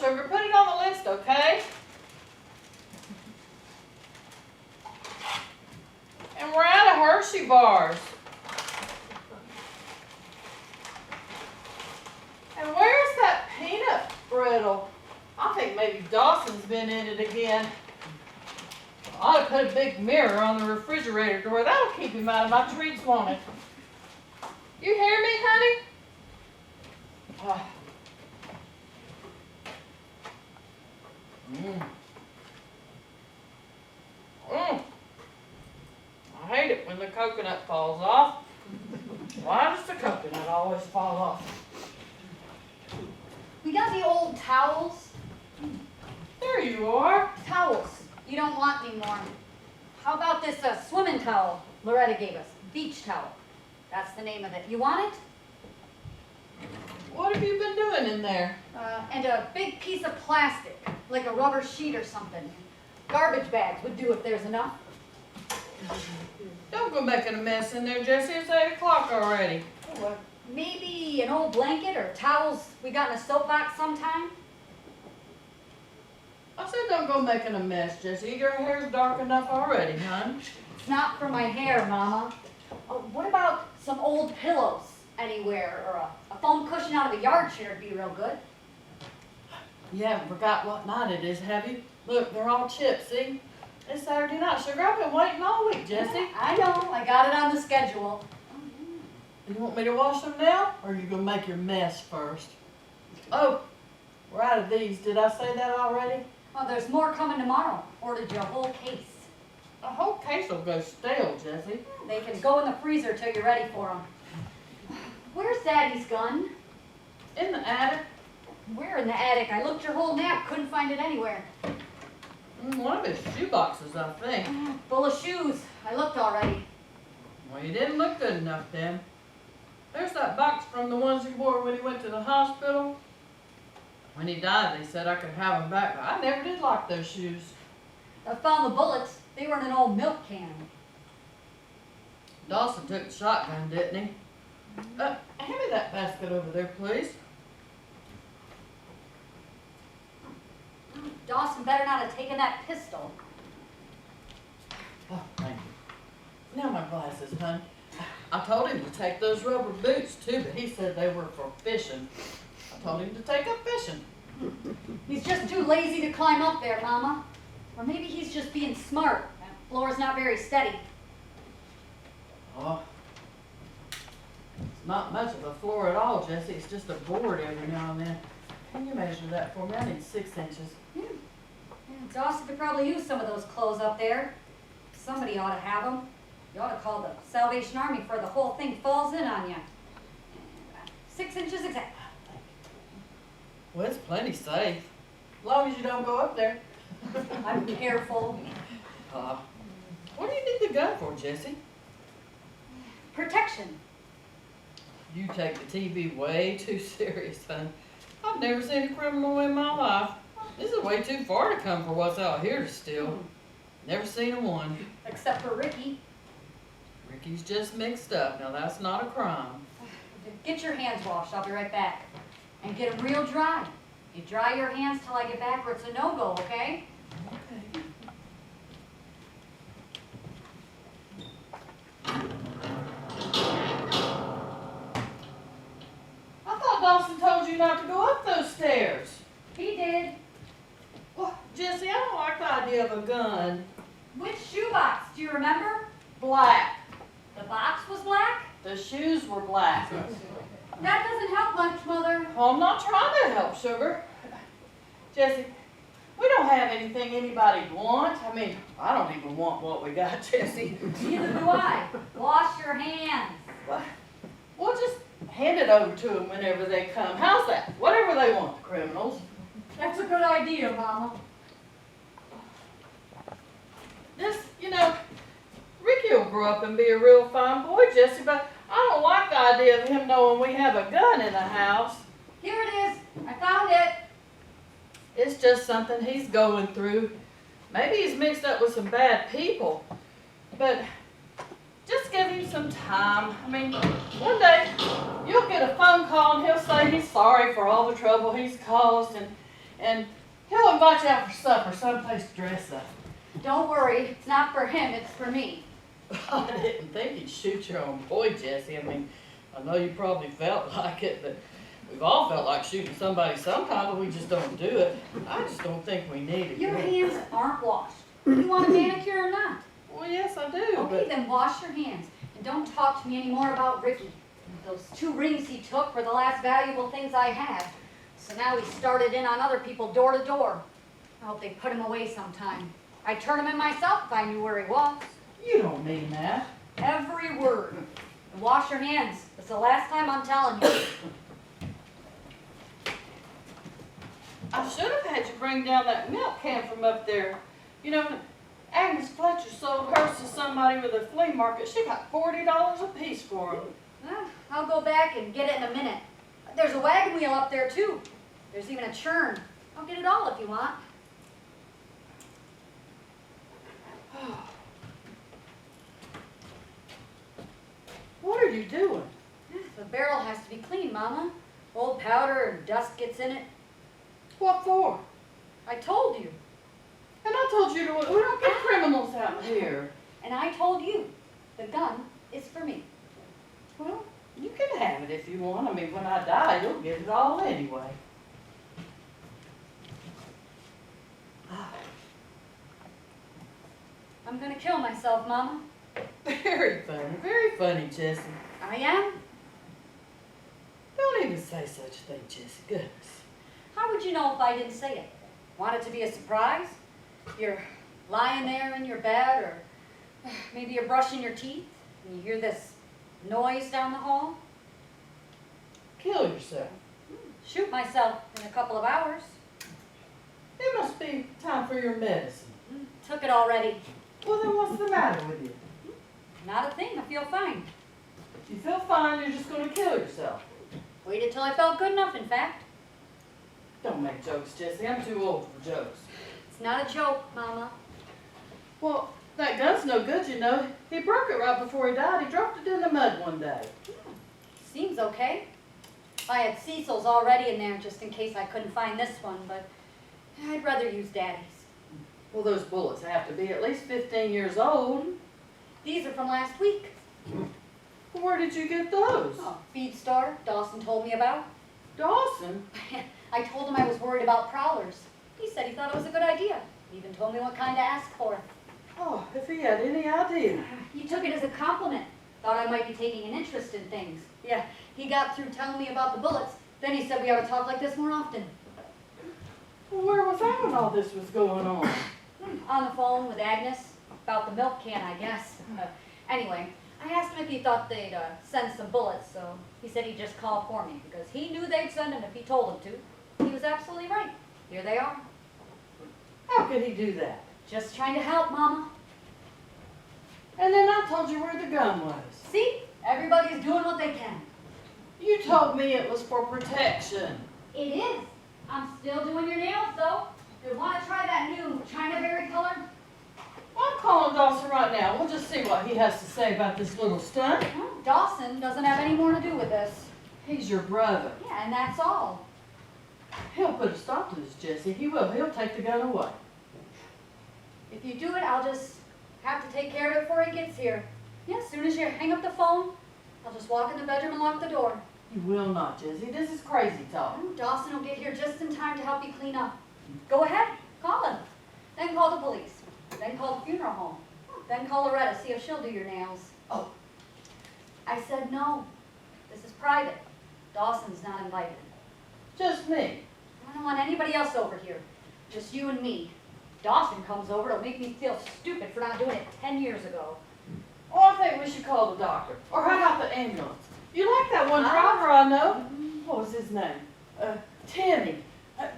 sugar. Put it on the list, okay? And we're out of Hershey bars. And where's that peanut brittle? I think maybe Dawson's been in it again. I ought to put a big mirror on the refrigerator door. That'll keep him out of my treats, won't it? You hear me, honey? I hate it when the coconut falls off. Why does the coconut always fall off? We got the old towels. There you are. Towels. You don't want any more. How about this swimming towel Loretta gave us? Beach towel. That's the name of it. You want it? What have you been doing in there? And a big piece of plastic, like a rubber sheet or something. Garbage bags would do if there's enough. Don't go making a mess in there, Jessie. It's 8 o'clock already. Oh, maybe an old blanket or towels we got in a soapbox sometime. I said don't go making a mess, Jessie. Your hair's dark enough already, hon. It's not for my hair, Mama. What about some old pillows anywhere, or a foam cushion out of a yard chair would be real good. You haven't forgot what night it is, have you? Look, they're all chipped, see? It's Saturday night, sugar. I've been waiting all week, Jessie. I know. I got it on the schedule. You want me to wash them now, or are you going to make your mess first? Oh, we're out of these. Did I say that already? Oh, there's more coming tomorrow. Ordered you a whole case. The whole case will go stale, Jessie. They can go in the freezer till you're ready for them. Where's Daddy's gun? In the attic. Where in the attic? I looked your whole nap, couldn't find it anywhere. One of his shoe boxes, I think. Full of shoes. I looked already. Well, you didn't look good enough then. There's that box from the ones he wore when he went to the hospital. When he died, they said I could have them back, but I never did like those shoes. I found the bullets. They were in an old milk can. Dawson took the shotgun, didn't he? Hand me that basket over there, please. Dawson better not have taken that pistol. Oh, thank you. Now my glasses, hon. I told him to take those rubber boots too, but he said they were for fishing. I told him to take up fishing. He's just too lazy to climb up there, Mama. Or maybe he's just being smart. That floor's not very steady. Oh, it's not much of a floor at all, Jessie. It's just a board every now and then. Can you measure that for me? I need 6 inches. Yeah, Dawson could probably use some of those clothes up there. Somebody ought to have them. You ought to call the Salvation Army before the whole thing falls in on you. 6 inches exact. Well, it's plenty safe. As long as you don't go up there. I'm careful. What do you need the gun for, Jessie? Protection. You take the TV way too serious, son. I've never seen a criminal in my life. This is way too far to come for what's out here to steal. Never seen a one. Except for Ricky. Ricky's just mixed up. Now that's not a crime. Get your hands washed. I'll be right back. And get them real dry. You dry your hands till I get back or it's a no-go, okay? Okay. I thought Dawson told you not to go up those stairs. He did. Well, Jessie, I don't like the idea of a gun. Which shoebox? Do you remember? Black. The box was black? The shoes were black. That doesn't help much, Mother. Well, I'm not trying to help, sugar. Jessie, we don't have anything anybody wants. I mean, I don't even want what we got, Jessie. Neither do I. Wash your hands. We'll just hand it over to them whenever they come. How's that? Whatever they want, the criminals. That's a good idea, Mama. This, Ricky will grow up and be a real fine boy, Jessie, but I don't like the idea of him knowing we have a gun in the house. Here it is. I found it. It's just something he's going through. Maybe he's mixed up with some bad people, but just give him some time. I mean, one day you'll get a phone call and he'll say he's sorry for all the trouble he's caused, and and he'll invite you out for supper, someplace to dress up. Don't worry, it's not for him, it's for me. I didn't think you'd shoot your own boy, Jesse. I mean, I know you probably felt like it, but we've all felt like shooting somebody sometime, but we just don't do it. I just don't think we need it. Your hands aren't washed. You want a manicure or not? Well, yes, I do, Okay, but then wash your hands. And don't talk to me anymore about Ricky. Those 2 rings he took were the last valuable things I had. So now he started in on other people door to door. I hope they put him away sometime. I'd turn him in myself if I knew where he was. you don't mean that. Every word. And wash your hands. It's the last time I'm telling you. I should have had you bring down that milk can from up there. You know, Agnes Fletcher sold hers to somebody with a flea market. She got $40 a piece for them. Well, I'll go back and get it in a minute. There's a wagon wheel up there, too. There's even a churn. I'll get it all if you want. What are you doing? The barrel has to be clean, Mama. Old powder and dust gets in it. What for? I told you. And I told you we don't get criminals out here. And I told you. The gun is for me. Well, you can have it if you want. I mean, when I die, you'll get it all anyway. I'm gonna kill myself, Mama. Very funny, Jessie. I am? Don't even say such a thing, Jessie. Goodness. How would you know if I didn't say it? Want it to be a surprise? You're lying there in your bed, or maybe you're brushing your teeth, and you hear this noise down the hall? Kill yourself. Shoot myself in a couple of hours. It must be time for your medicine. Took it already. Well, then what's the matter with you? Not a thing, I feel fine. If you feel fine, you're just going to kill yourself. Waited till I felt good enough, in fact. Don't make jokes, Jessie. I'm too old for jokes. It's not a joke, Mama. Well, that gun's no good, you know. He broke it right before he died. He dropped it in the mud one day. Seems okay. I had Cecil's already in there just in case I couldn't find this one, but I'd rather use Daddy's. Well, those bullets have to be at least 15 years old. These are from last week. Well, where did you get those? Oh, feed store Dawson told me about. Dawson? I told him I was worried about prowlers. He said he thought it was a good idea. He even told me what kind to ask for. Oh, if he had any idea. He took it as a compliment. Thought I might be taking an interest in things. Yeah, he got through telling me about the bullets. Then he said we ought to talk like this more often. Well, where was I when all this was going on? On the phone with Agnes. About the milk can, I guess. Anyway, I asked him if he thought they'd send some bullets, so he said he'd just call for me, because he knew they'd send them if he told them to. He was absolutely right. Here they are. How could he do that? Just trying to help, Mama. And then I told you where the gun was. See? Everybody's doing what they can. You told me it was for protection. It is. I'm still doing your nails, though. Do you want to try that new China berry color? Well, I'm calling Dawson right now. We'll just see what he has to say about this little stunt. Well, Dawson doesn't have any more to do with this. He's your brother. Yeah, and that's all. He'll put a stop to this, Jessie. He will. He'll take the gun away. If you do it, I'll just have to take care of it before he gets here. Yeah, as soon as you hang up the phone, I'll just walk in the bedroom and lock the door. You will not, Jessie. This is crazy talk. Dawson will get here just in time to help you clean up. Go ahead, call him. Then call the police. Then call the funeral home. Then call Loretta, see if she'll do your nails. Oh. I said no. This is private. Dawson's not invited. Just me. I don't want anybody else over here. Just you and me. Dawson comes over, it'll make me feel stupid for not doing it 10 years ago. Oh, I think we should call the doctor. Or how about the ambulance? You like that one driver I know? What was his name? Timmy.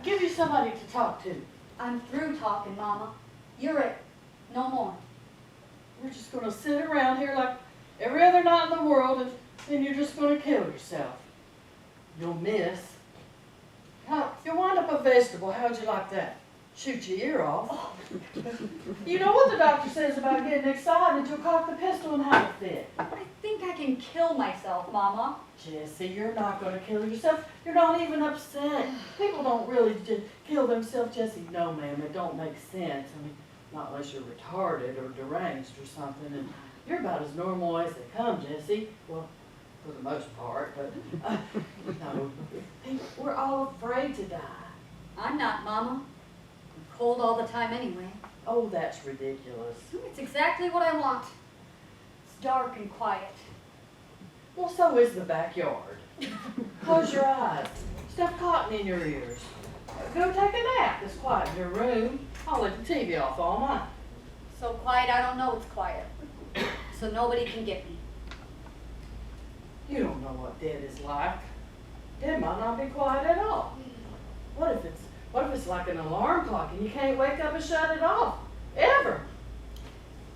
Give you somebody to talk to. I'm through talking, Mama. You're it. No more. You're just going to sit around here like every other night in the world and then you're just going to kill yourself. You'll miss. You'll wind up a vegetable. How'd you like that? shoot your ear off. You know what the doctor says about getting excited, you'll cock the pistol and have a fit. I think I can kill myself, Mama. Jesse, you're not going to kill yourself. You're not even upset. People don't really kill themselves, Jesse. No, ma'am, it don't make sense. I mean, not unless you're retarded or deranged or something. And you're about as normal as they come, Jesse. Well, for the most part, but no. We're all afraid to die. I'm not, Mama. I'm cold all the time anyway. Oh, that's ridiculous. It's exactly what I want. It's dark and quiet. Well, so is the backyard. Close your eyes. Stuff cotton in your ears. Go take a nap. It's quiet in your room. I'll let the TV off all night. So quiet I don't know it's quiet. So nobody can get me. You don't know what dead is like. Dead might not be quiet at all. What if it's like an alarm clock and you can't wake up and shut it off? Ever.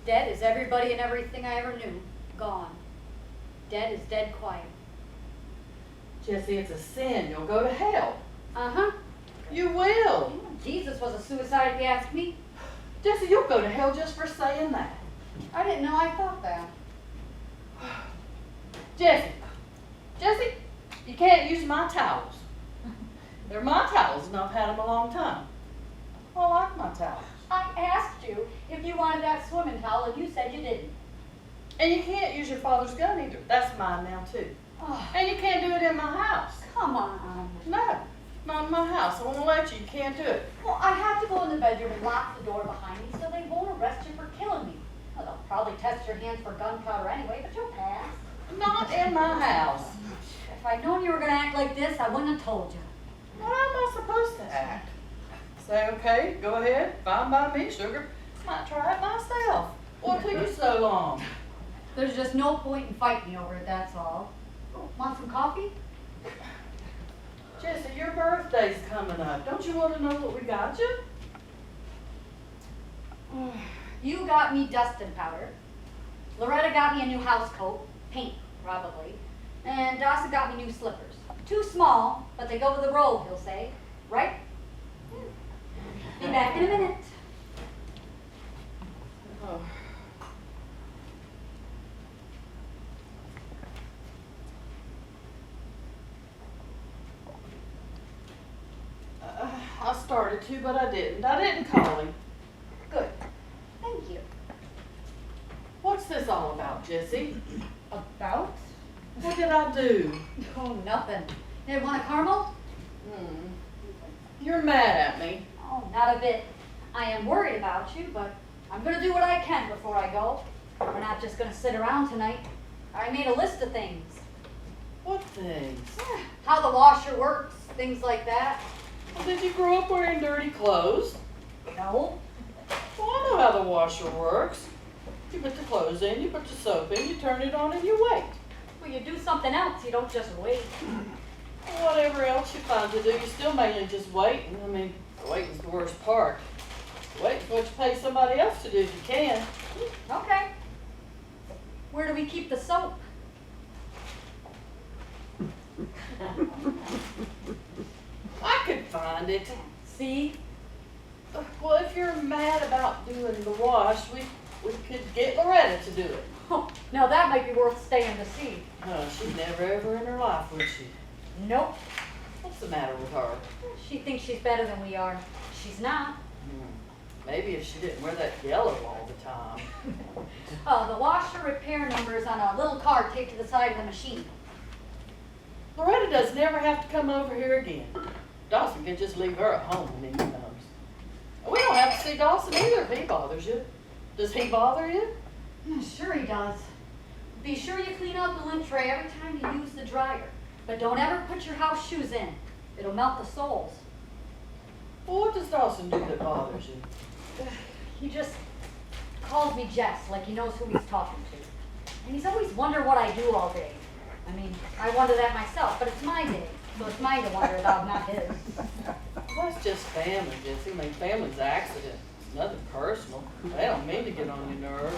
Dead is everybody and everything I ever knew. Gone. Dead is dead quiet. Jesse, it's a sin. You'll go to hell. Uh-huh. You will. Jesus was a suicide if you ask me. Jesse, you'll go to hell just for saying that. I didn't know I thought that. Jesse, you can't use my towels. They're my towels and I've had them a long time. I like my towels. I asked you if you wanted that swimming towel and you said you didn't. And you can't use your father's gun either. That's mine now too. Oh, And you can't do it in my house. come on. No, not in my house. I won't let you. You can't do it. Well, I have to go in the bedroom and lock the door behind me so they won't arrest you for killing me. Well, they'll probably test your hands for gunpowder anyway, but you'll pass. Not in my house. If I'd known you were going to act like this, I wouldn't have told you. How am I supposed to act? Say, okay, go ahead. Fine by me, sugar. Might try it myself. What took you so long? There's just no point in fighting me over it, that's all. Want some coffee? Jesse, your birthday's coming up. Don't you want to know what we got you? You got me dusting powder. Loretta got me a new house coat, paint probably, and Dawson got me new slippers. Too small, but they go with the robe, he'll say. Right? Be back in a minute. Oh. I started to, but I didn't. I didn't call him. Good. Thank you. What's this all about, Jesse? About? What did I do? Oh, nothing. You want a caramel? You're mad at me. Oh, not a bit. I am worried about you, but I'm going to do what I can before I go. We're not just going to sit around tonight. I made a list of things. What things? How the washer works, things like that. Well, did you grow up wearing dirty clothes? No. Well, I know how the washer works. You put the clothes in, you put the soap in, you turn it on, and you wait. Well, you do something else. You don't just wait. Whatever else you find to do, you still mainly just wait. I mean, waiting's the worst part. Waiting's what you pay somebody else to do if you can. Okay. Where do we keep the soap? I could find it. See? Well, if you're mad about doing the wash, we could get Loretta to do it. Oh, now that might be worth staying to see. No, she'd never ever in her life, would she? Nope. What's the matter with her? She thinks she's better than we are. She's not. Maybe if she didn't wear that yellow all the time. The washer repair number is on a little card taped to the side of the machine. Loretta does never have to come over here again. Dawson can just leave her at home when he comes. We don't have to see Dawson either if he bothers you. Does he bother you? Sure he does. Be sure you clean out the lint tray every time you use the dryer. But don't ever put your house shoes in. It'll melt the soles. Well, what does Dawson do that bothers you? He just calls me Jess, like he knows who he's talking to. And he's always wondering what I do all day. I mean, I wonder that myself, but it's my day, so it's mine to wonder about, not his. Well, that's just family, Jesse. I mean, family's accident. It's nothing personal. They don't mean to get on your nerves.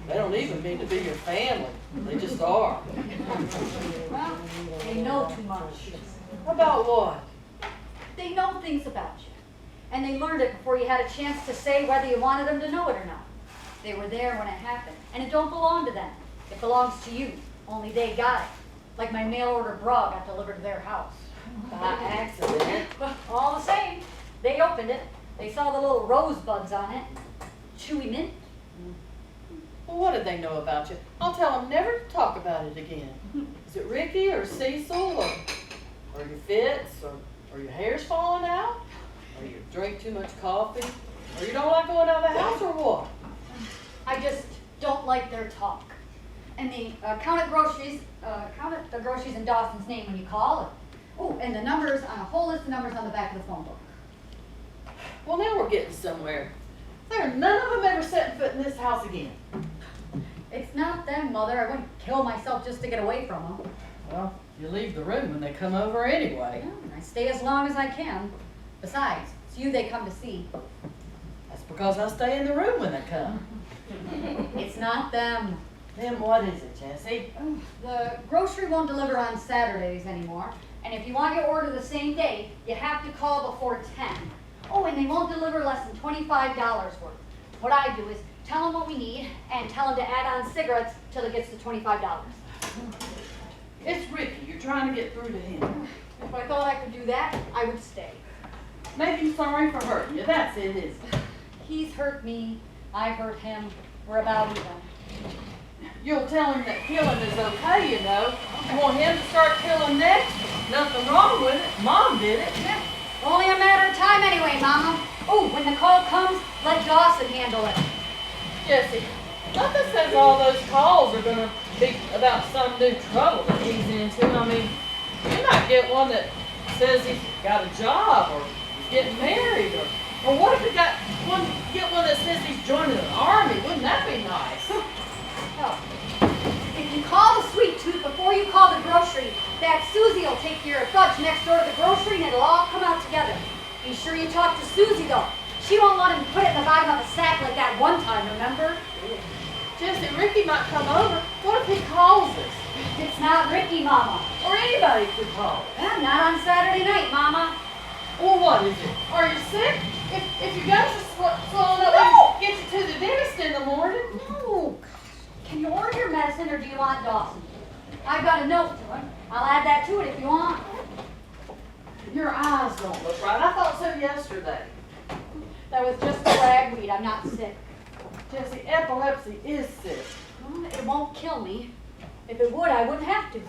They don't even mean to be your family. They just are. Well, they know too much. About what? They know things about you. and they learned it before you had a chance to say whether you wanted them to know it or not. They were there when it happened, and it don't belong to them. It belongs to you. Only they got it. Like my mail order bra got delivered to their house. By accident. But all the same, they opened it. They saw the little rosebuds on it. Chewy mint. Well, what do they know about you? I'll tell them never to talk about it again. Is it Ricky or Cecil or your fits or your hair's falling out? Or you drink too much coffee? Or you don't like going out of the house or what? I just don't like their talk. And the count the groceries in Dawson's name when you call. Oh, and the numbers on a whole list of numbers on the back of the phone book. Well, now we're getting somewhere. None of them ever setting foot in this house again. It's not them, Mother. I wouldn't kill myself just to get away from them. Well, you leave the room when they come over anyway. Yeah, I stay as long as I can. Besides, it's you they come to see. That's because I stay in the room when they come. It's not them. Then what is it, Jessie? The grocery won't deliver on Saturdays anymore. And if you want your order the same day, you have to call before 10. Oh, and they won't deliver less than $25 worth. What I do is tell them what we need and tell them to add on cigarettes till it gets to $25. It's Ricky. You're trying to get through to him. If I thought I could do that, I would stay. Maybe sorry for hurting you. That's it, isn't it? He's hurt me. I've hurt him. We're about even. You'll tell him that killing is okay, you know. You want him to start killing next? Nothing wrong with it. Mom did it. Yeah. Only a matter of time anyway, Mama. Oh, when the call comes, let Dawson handle it. Jessie, nothing says all those calls are going to be about some new trouble that he's into. I mean, you might get one that says he's got a job or he's getting married or what if we get one that says he's joining the army? Wouldn't that be nice? Oh. If you call the Sweet Tooth before you call the grocery, that Susie will take your fudge next door to the grocery and it'll all come out together. Be sure you talk to Susie though. She won't let him put it in the bottom of a sack like that one time, remember? Jessie, Ricky might come over. What if he calls us? It's not Ricky, Mama. Or anybody could call. Well, not on Saturday night, Mama. Well, what is it? Are you sick? If you guys are swollen up, No! get you to the dentist in the morning. No. Can you order your medicine or do you want Dawson? I've got a note to him. I'll add that to it if you want. Your eyes don't look right. I thought so yesterday. That was just a ragweed. I'm not sick. Jessie, epilepsy is sick. Well, it won't kill me. If it would, I wouldn't have to.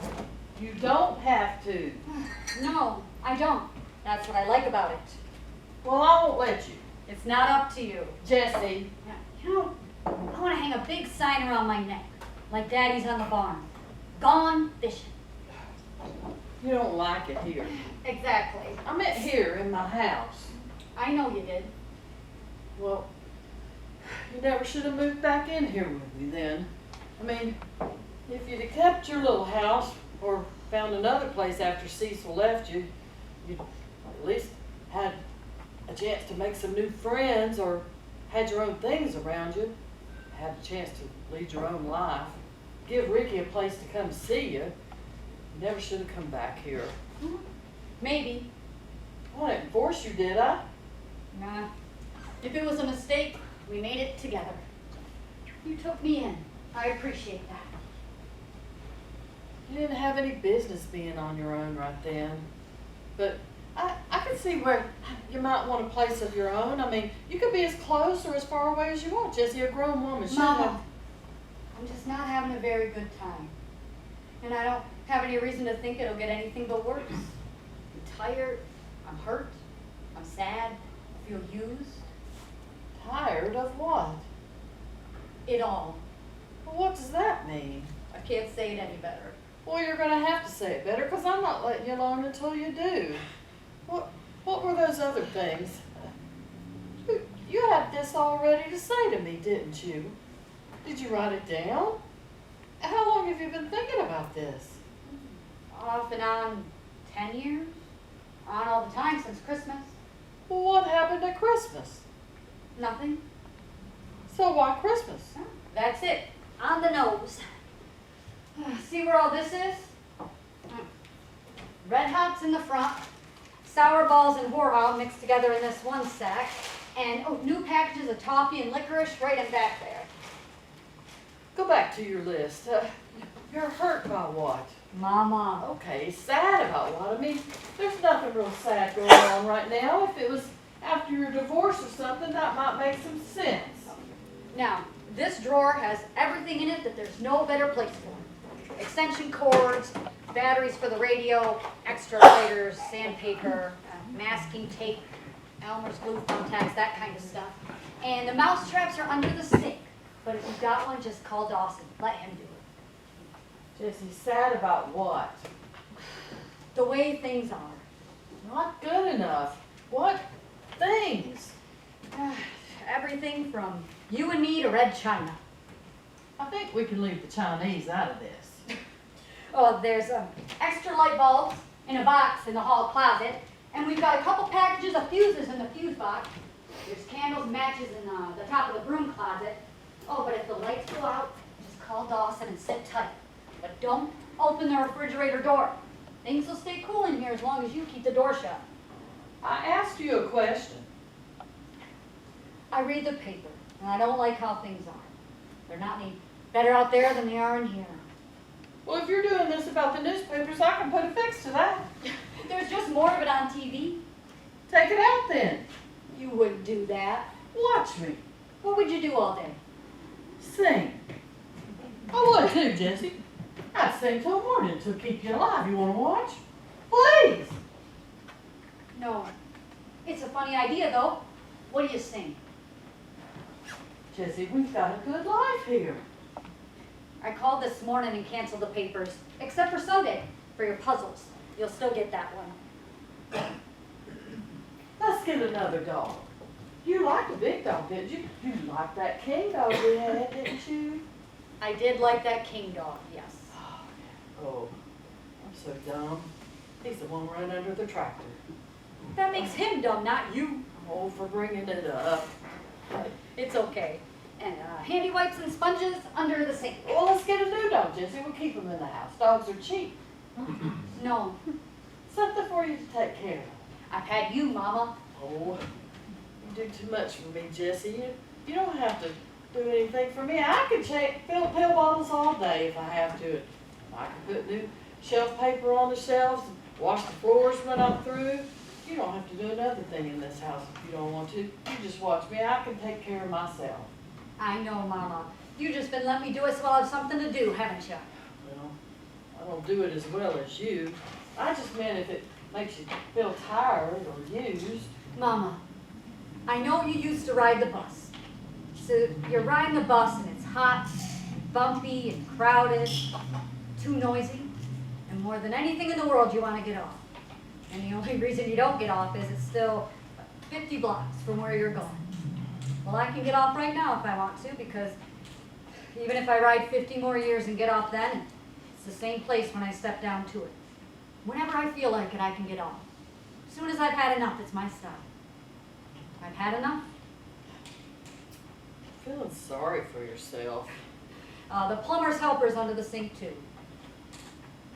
You don't have to. No, I don't. That's what I like about it. Well, I won't let you. It's not up to you. Jessie. You know, I want to hang a big sign around my neck, like Daddy's on the barn. Gone fishing. You don't like it here. Exactly. I meant here in my house. I know you did. Well, you never should have moved back in here with me then. I mean, if you'd have kept your little house or found another place after Cecil left you, you'd at least had a chance to make some new friends or had your own things around you, had a chance to lead your own life, give Ricky a place to come see you. You never should have come back here. Maybe. Well, I didn't force you, did I? Nah. If it was a mistake, we made it together. You took me in. I appreciate that. You didn't have any business being on your own right then. But I can see where you might want a place of your own. I mean, you could be as close or as far away as you want, Jessie. A grown woman should have. Mama, I'm just not having a very good time. And I don't have any reason to think it'll get anything but worse. I'm tired. I'm hurt. I'm sad. I feel used. Tired of what? It all. Well, what does that mean? I can't say it any better. Well, you're going to have to say it better because I'm not letting you alone until you do. What were those other things? You had this all ready to say to me, didn't you? Did you write it down? How long have you been thinking about this? Off and on 10 years. On all the time since Christmas. Well, what happened at Christmas? Nothing. So why Christmas? That's it. On the nose. See where all this is? Red Hots in the front, sour balls and horehound mixed together in this one sack, and new packages of toffee and licorice right in back there. Go back to your list. You're hurt by what? Mama. Okay, sad about what? I mean, there's nothing real sad going on right now. If it was after your divorce or something, that might make some sense. Now, this drawer has everything in it that there's no better place for. Extension cords, batteries for the radio, extra lighters, sandpaper, masking tape, Elmer's glue thumbtacks, that kind of stuff. And the mouse traps are under the sink. But if you've got one, just call Dawson. Let him do it. Jesse, sad about what? The way things are. Not good enough. What things? Everything from you and me to Red China. I think we can leave the Chinese out of this. Oh, there's extra light bulbs in a box in the hall closet, and we've got a couple packages of fuses in the fuse box. There's candles and matches in the top of the broom closet. Oh, but if the lights go out, just call Dawson and sit tight. But don't open the refrigerator door. Things will stay cool in here as long as you keep the door shut. I asked you a question. I read the paper, and I don't like how things are. They're not any better out there than they are in here. Well, if you're doing this about the newspapers, I can put a fix to that. There's just more of it on TV. Take it out then. You wouldn't do that. Watch me. What would you do all day? Sing. I would too, Jesse. I'd sing till morning to keep you alive. You want to watch? Please. No. It's a funny idea, though. What do you sing? Jesse, we've got a good life here. I called this morning and canceled the papers, except for Sunday, for your puzzles. You'll still get that one. Let's get another dog. You liked the big dog, didn't you? You liked that king dog we had, didn't you? I did like that king dog, yes. Oh, I'm so dumb. He's the one running under the tractor. That makes him dumb, not you. Oh, for bringing it up. It's okay. And handy wipes and sponges under the sink. Well, let's get a new dog, Jesse. We'll keep them in the house. Dogs are cheap. No, Something for you to take care of. I've had you, Mama. Oh, you do too much for me, Jesse. You don't have to do anything for me. I can fill pill bottles all day if I have to. I can put new shelf paper on the shelves and wash the floors when I'm through. You don't have to do another thing in this house if you don't want to. You just watch me. I can take care of myself. I know, Mama. You just been letting me do it so I'll have something to do, haven't you? Well, I don't do it as well as you. I just meant if it makes you feel tired or used. Mama, I know you used to ride the bus. So you're riding the bus and it's hot, bumpy, and crowded, too noisy, and more than anything in the world you want to get off. And the only reason you don't get off is it's still 50 blocks from where you're going. Well, I can get off right now if I want to, because even if I ride 50 more years and get off then, it's the same place when I step down to it. Whenever I feel like it, I can get off. As soon as I've had enough, it's my style. I've had enough. Feeling sorry for yourself. The plumber's helper's under the sink too.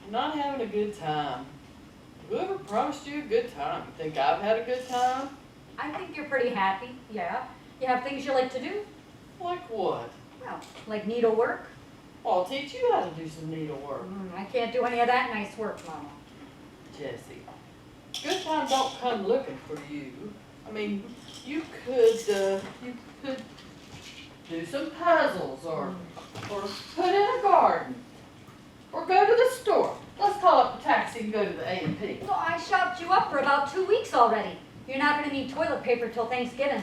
You're not having a good time. Whoever promised you a good time? You think I've had a good time? I think you're pretty happy, yeah. You have things you like to do? Like what? Well, like needlework. Well, I'll teach you how to do some needlework. I can't do any of that nice work, Mama. Jesse, good time don't come looking for you. I mean, you could do some puzzles or put in a garden or go to the store. Let's call up a taxi and go to the A&P. Well, I shopped you up for about 2 weeks already. You're not going to need toilet paper till Thanksgiving.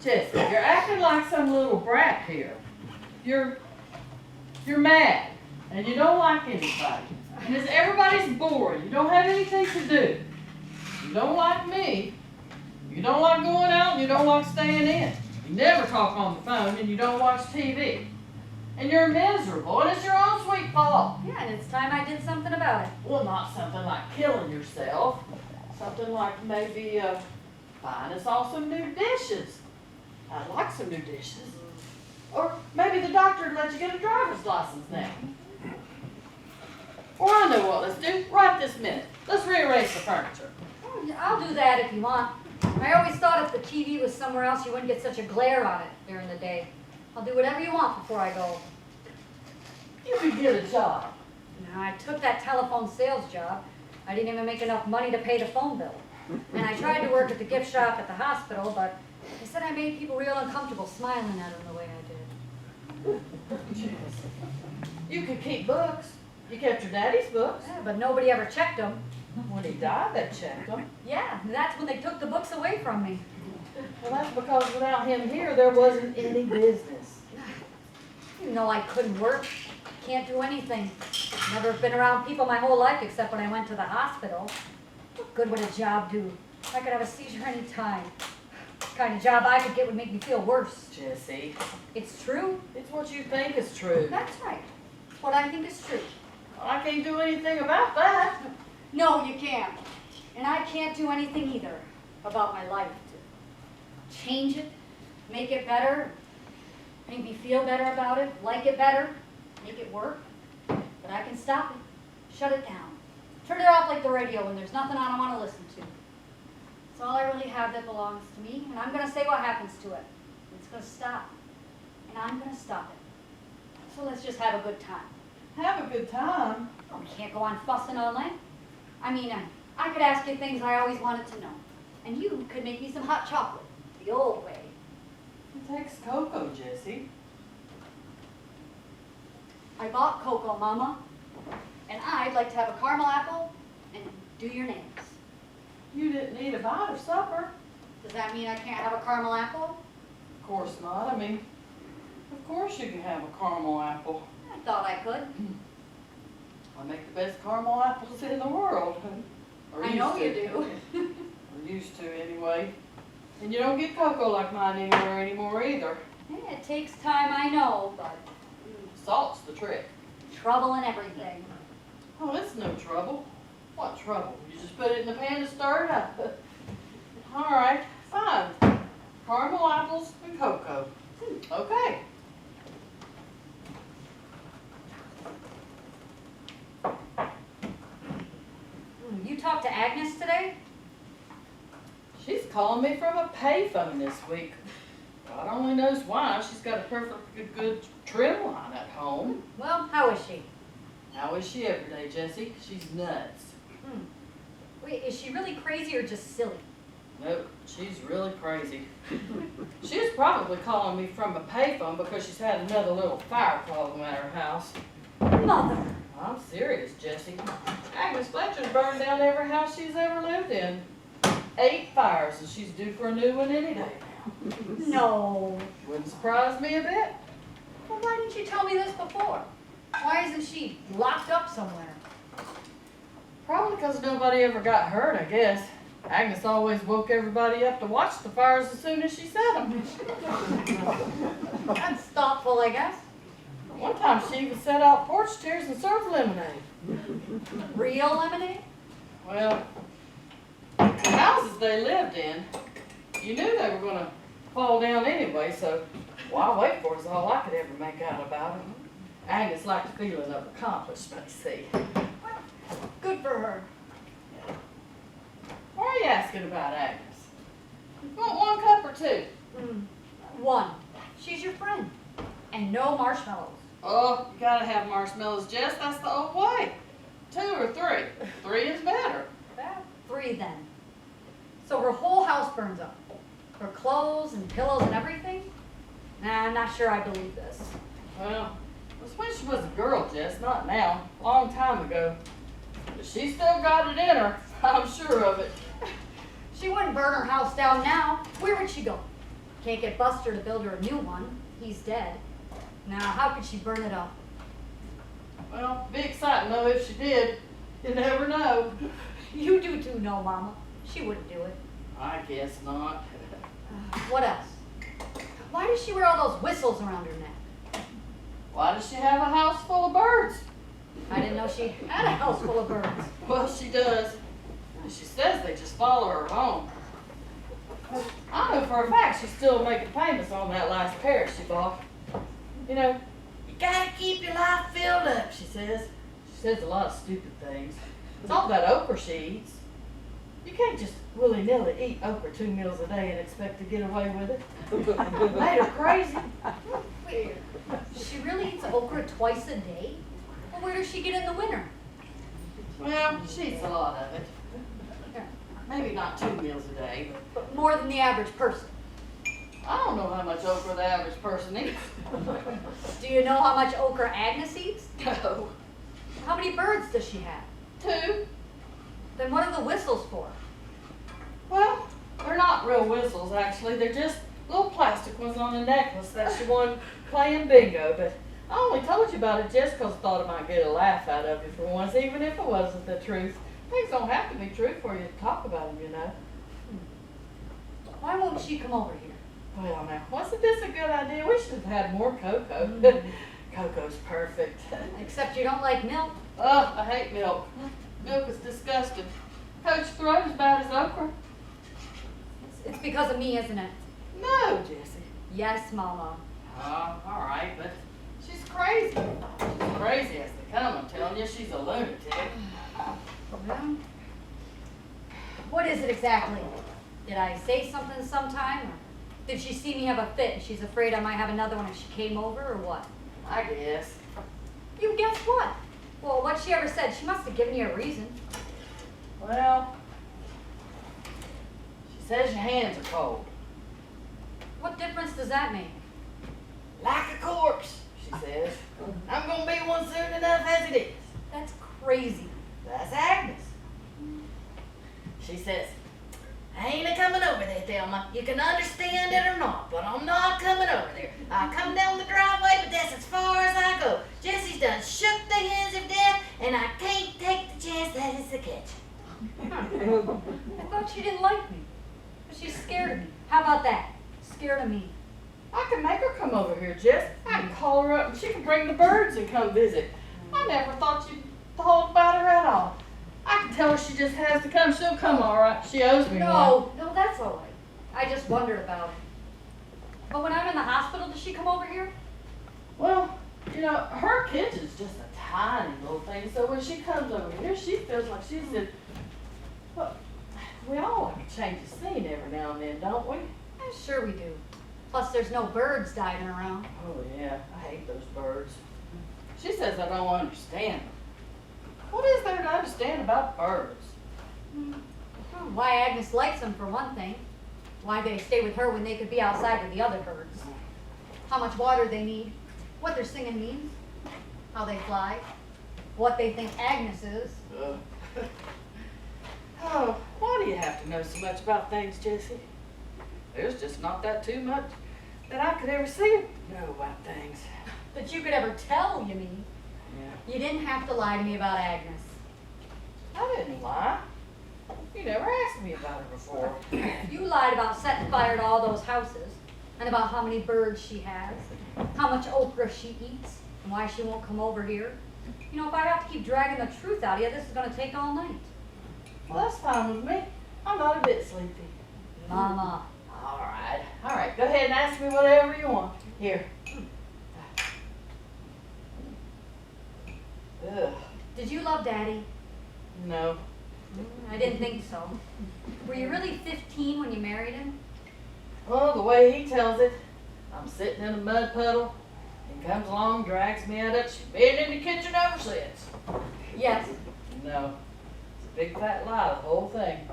Jesse, you're acting like some little brat here. You're mad and you don't like anybody. And as everybody's bored, you don't have anything to do. You don't like me. You don't like going out and you don't like staying in. You never talk on the phone and you don't watch TV. And you're miserable and it's your own sweet fault. Yeah, and it's time I did something about it. Well, not something like killing yourself. Something like maybe buying us all some new dishes. I'd like some new dishes. Or maybe the doctor let you get a driver's license now. Or I know what let's do right this minute. Let's rearrange the furniture. I'll do that if you want. I always thought if the TV was somewhere else, you wouldn't get such a glare on it during the day. I'll do whatever you want before I go. You could get a job. Now, I took that telephone sales job. I didn't even make enough money to pay the phone bill. And I tried to work at the gift shop at the hospital, but they said I made people real uncomfortable smiling at them the way I did. You could keep books. You kept your daddy's books. Yeah, but nobody ever checked them. When he died, they checked them. Yeah, and that's when they took the books away from me. Well, that's because without him here, there wasn't any business. You know I couldn't work. Can't do anything. Never been around people my whole life except when I went to the hospital. What good would a job do? I could have a seizure any time. The kind of job I could get would make me feel worse. Jesse, It's true. it's what you think is true. That's right. It's what I think is true. I can't do anything about that. No, you can't. And I can't do anything either about my life to change it, make it better, make me feel better about it, like it better, make it work. But I can stop it, shut it down, turn it off like the radio when there's nothing I don't want to listen to. It's all I really have that belongs to me, and I'm going to say what happens to it. It's going to stop, and I'm going to stop it. So let's just have a good time. Have a good time. Oh, we can't go on fussing all night. I mean, I could ask you things I always wanted to know. And you could make me some hot chocolate, the old way. It takes cocoa, Jesse. I bought cocoa, Mama. And I'd like to have a caramel apple and do your nails. You didn't eat a bite of supper. Does that mean I can't have a caramel apple? Of course not. I mean, of course you can have a caramel apple. I thought I could. I make the best caramel apples in the world. Or I know used you to. do. Or used to, anyway. And you don't get cocoa like mine anywhere anymore either. Yeah, it takes time, I know, but Salt's the trick. trouble and everything. Oh, it's no trouble. What trouble? You just put it in the pan to stir it up. All right, fine. Caramel apples and cocoa. Okay. You talked to Agnes today? She's calling me from a payphone this week. God only knows why. She's got a perfectly good trim line at home. Well, how is she? How is she every day, Jesse? She's nuts. Wait, is she really crazy or just silly? Nope, she's really crazy. She was probably calling me from a payphone because she's had another little fire problem at her house. Mother! I'm serious, Jesse. Agnes Fletcher's burned down every house she's ever lived in. 8 fires, and she's due for a new one any day now. No. Wouldn't surprise me a bit. Well, why didn't you tell me this before? Why isn't she locked up somewhere? Probably because nobody ever got hurt, I guess. Agnes always woke everybody up to watch the fires as soon as she set them. That's thoughtful, I guess. One time she even set out porch chairs and served lemonade. Real lemonade? Well, the houses they lived in, you knew they were going to fall down anyway, so why wait for it is all I could ever make out about it. Agnes liked the feeling of accomplishment, see. Good for her. Why are you asking about Agnes? You want 1 cup or 2? 1. She's your friend. And no marshmallows. Oh, you gotta have marshmallows, Jess. That's the old way. 2 or 3. 3 is better. Well, 3 then. So her whole house burns up. Her clothes and pillows and everything? Nah, I'm not sure I believe this. Well, it was when she was a girl, Jess, not now. Long time ago. But she still got it in her. I'm sure of it. She wouldn't burn her house down now. Where would she go? Can't get Buster to build her a new one. He's dead. Now, how could she burn it up? Well, it'd be exciting though if she did. You never know. You do too know, Mama. She wouldn't do it. I guess not. What else? Why does she wear all those whistles around her neck? Why does she have a house full of birds? I didn't know she had a house full of birds. Well, she does. And she says they just follow her home. I know for a fact she's still making payments on that last pair she bought. You know, you gotta keep your life filled up, she says. She says a lot of stupid things. It's all that okra she eats. You can't just willy-nilly eat okra 2 meals a day and expect to get away with it. Made her crazy. Wait, she really eats okra twice a day? Well, where does she get it in the winter? Well, she eats a lot of it. Maybe not 2 meals a day, But more than the average person. I don't know how much okra the average person eats. Do you know how much okra Agnes eats? No. How many birds does she have? 2? Then what are the whistles for? Well, they're not real whistles, actually. They're just little plastic ones on a necklace that she won playing bingo. But I only told you about it just 'cause I thought I might get a laugh out of you for once, even if it wasn't the truth. Things don't have to be true for you to talk about them, you know. Why won't she come over here? Well, now, wasn't this a good idea? We should have had more cocoa. Cocoa's perfect. Except you don't like milk. Ugh, I hate milk. Milk is disgusting. Coach throat as bad as okra. It's because of me, isn't it? No, Jessie. Yes, Mama. All right, but she's crazy. She's crazy as they come. I'm telling you, she's a lunatic. Well, what is it exactly? Did I say something sometime? Or did she see me have a fit and she's afraid I might have another one if she came over, or what? I guess. You guess what? Well, what she ever said, she must have given you a reason. Well, she says your hands are cold. What difference does that make? Like a corpse, she says. I'm gonna be one soon enough as it is. That's crazy. That's Agnes. She says, I ain't a-coming over there, Thelma. You can understand it or not, but I'm not coming over there. I'll come down the driveway, but that's as far as I go. Jesse's done shook the hands of death, and I can't take the chance that it's the catch. I thought she didn't like me, but she's scared of me. How about that? Scared of me. I can make her come over here, Jess. I can call her up and she can bring the birds and come visit. I never thought you'd thought about her at all. I can tell her she just has to come. She'll come all right. She owes me one. No, that's all right. I just wondered about it. But when I'm in the hospital, does she come over here? Well, you know, her kitchen's just a tiny little thing, so when she comes over here, she feels like she's in, well, we all like a change of scene every now and then, don't we? Sure we do. Plus, there's no birds diving around. Oh yeah, I hate those birds. She says I don't understand them. What is there to understand about birds? Why Agnes likes them, for one thing. Why they stay with her when they could be outside with the other birds. How much water they need. What their singing means. How they fly. What they think Agnes is. Oh, why do you have to know so much about things, Jessie? There's just not that too much that I could ever see know about things. That you could ever tell, you mean? Yeah. You didn't have to lie to me about Agnes. I didn't lie. You never asked me about her before. You lied about setting fire to all those houses, and about how many birds she has, how much okra she eats, and why she won't come over here. You know, if I have to keep dragging the truth out of you, this is going to take all night. Well, that's fine with me. I'm not a bit sleepy. Mama. All right. Go ahead and ask me whatever you want. Here. Ugh. Did you love Daddy? No. I didn't think so. Were you really 15 when you married him? Well, the way he tells it, I'm sitting in a mud puddle, and comes along, drags me out of it. She's been in the kitchen ever since. Yes. No. It's a big fat lie, the whole thing.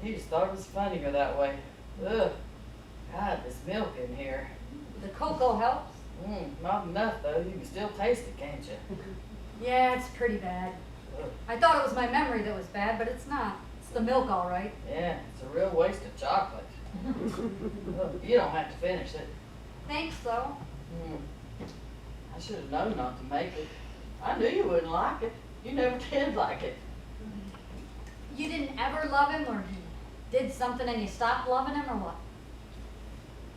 He just thought it was funnier that way. Ugh. God, this milk in here. The cocoa helps. Not enough, though. You can still taste it, can't you? Yeah, it's pretty bad. Ugh. I thought it was my memory that was bad, but it's not. It's the milk, all right. Yeah, it's a real waste of chocolate. Ugh, you don't have to finish it. Thanks, though. I should have known not to make it. I knew you wouldn't like it. You never did like it. You didn't ever love him, or he did something and you stopped loving him, or what?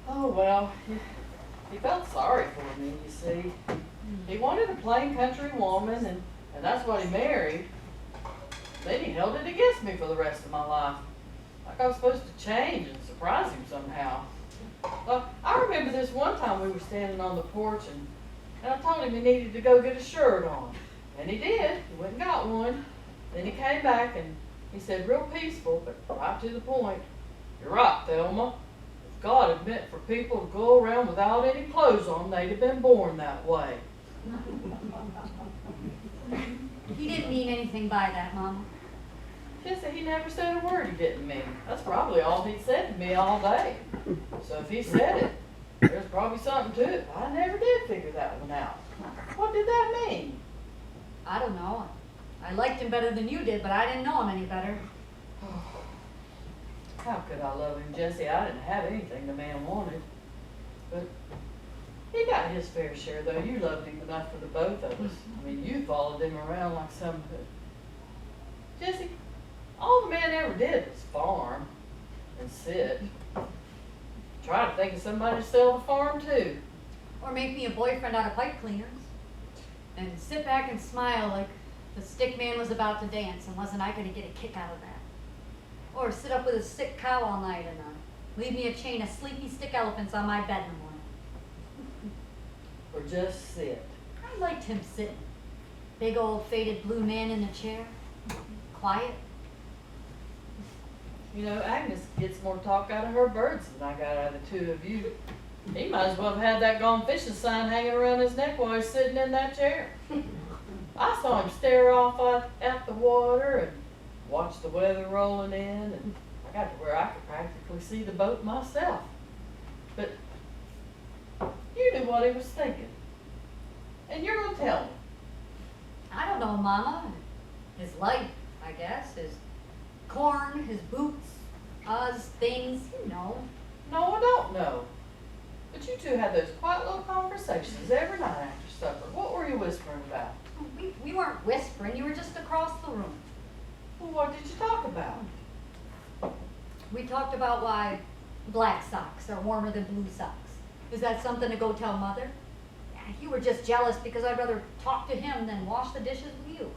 Oh, well, he felt sorry for me, you see. He wanted a plain country woman, and that's what he married. Then he held it against me for the rest of my life. Like I was supposed to change and surprise him somehow. Well, I remember this one time we were standing on the porch, and I told him he needed to go get a shirt on. And he did. He went and got one. Then he came back and he said real peaceful, but right to the point. You're right, Thelma. If God had meant for people to go around without any clothes on, they'd have been born that way. He didn't mean anything by that, Mama. Jesse, he never said a word he didn't mean. That's probably all he said to me all day. So if he said it, there's probably something to it. I never did figure that one out. What did that mean? I don't know. I liked him better than you did, but I didn't know him any better. How could I love him, Jesse? I didn't have anything the man wanted. But he got his fair share, though. You loved him enough for the both of us. I mean, you followed him around like some... Jesse, all the man ever did was farm and sit. Try to think of somebody to sell the farm to. Or make me a boyfriend out of pipe cleaners. And sit back and smile like the stick man was about to dance, and wasn't I going to get a kick out of that? Or sit up with a sick cow all night and leave me a chain of sleepy stick elephants on my bed in the morning. Or just sit. I liked him sitting. Big old faded blue man in a chair. Quiet. You know, Agnes gets more talk out of her birds than I got out of the two of you. He might as well have had that gone fishing sign hanging around his neck while he's sitting in that chair. I saw him stare off at the water and watch the weather rolling in, and I got to where I could practically see the boat myself. But you knew what he was thinking. And you're going to tell me. I don't know, Mama. His life, I guess. His corn, his boots, us, things, you know. No, I don't know. But you two had those quiet little conversations every night after supper. What were you whispering about? We weren't whispering. You were just across the room. Well, what did you talk about? We talked about why black socks are warmer than blue socks. Is that something to go tell Mother? Yeah, you were just jealous because I'd rather talk to him than wash the dishes with you.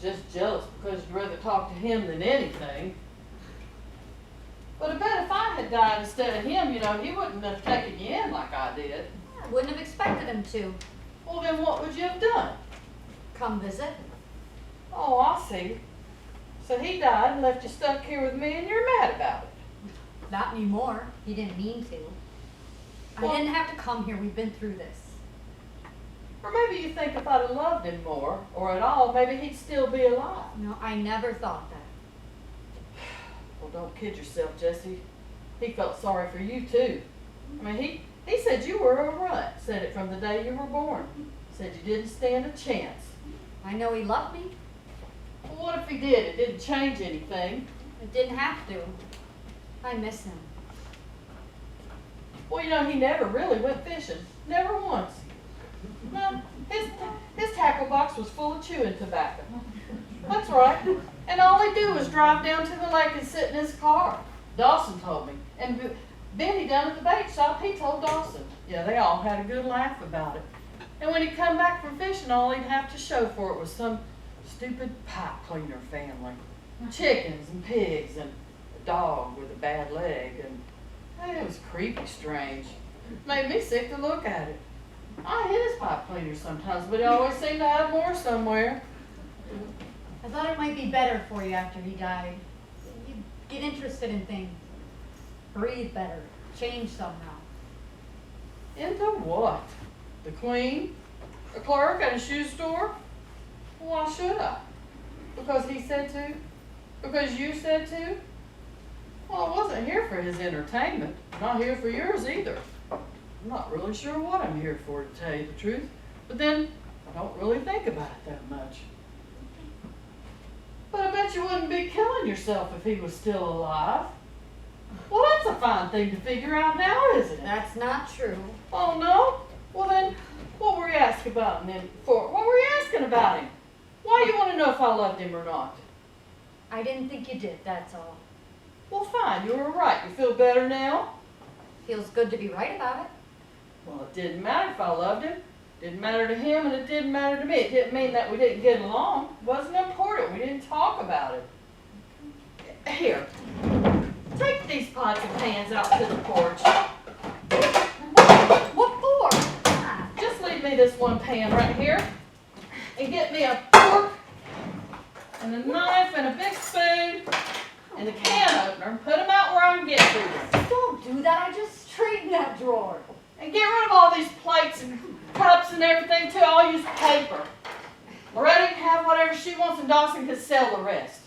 Just jealous because you'd rather talk to him than anything. But I bet if I had died instead of him, you know, he wouldn't have taken you in like I did. I wouldn't have expected him to. Well, then what would you have done? Come visit. Oh, I see. So he died and left you stuck here with me and you're mad about it. Not anymore. He didn't mean to. Well, I didn't have to come here. We've been through this. Or maybe you think if I'd have loved him more, or at all, maybe he'd still be alive. No, I never thought that. Well, don't kid yourself, Jesse. He felt sorry for you, too. I mean, he said you were a runt. Said it from the day you were born. Said you didn't stand a chance. I know he loved me. Well, what if he did? It didn't change anything. It didn't have to. I miss him. Well, you know, he never really went fishing. Never once. No, his tackle box was full of chewing tobacco. That's right. And all he'd do was drive down to the lake and sit in his car. Dawson told me. And Benny down at the bait shop, he told Dawson. Yeah, they all had a good laugh about it. And when he'd come back from fishing, all he'd have to show for it was some stupid pipe cleaner family. Chickens and pigs and a dog with a bad leg. And it was creepy strange. Made me sick to look at it. I hit his pipe cleaner sometimes, but he always seemed to have more somewhere. I thought it might be better for you after he died. You'd get interested in things. Breathe better. Change somehow. Into what? The queen? A clerk at a shoe store? Why should I? Because he said to? Because you said to? Well, I wasn't here for his entertainment. Not here for yours either. I'm not really sure what I'm here for, to tell you the truth. But then, I don't really think about it that much. But I bet you wouldn't be killing yourself if he was still alive. Well, that's a fine thing to figure out now, isn't it? That's not true. Oh, no? Well, then, what were you asking about him for? What were you asking about him? Why do you want to know if I loved him or not? I didn't think you did, that's all. Well, fine, you were right. You feel better now? Feels good to be right about it. Well, it didn't matter if I loved him. It didn't matter to him, and it didn't matter to me. It didn't mean that we didn't get along. It wasn't important. We didn't talk about it. Here, take these pots and pans out to the porch. What for? Just leave me this one pan right here. and get me a fork and a knife and a big spoon and a can opener and put them out where I can get to them. Don't do that, I just straightened that drawer. And get rid of all these plates and cups and everything too. I'll use paper. Loretta can have whatever she wants and Dawson can sell the rest.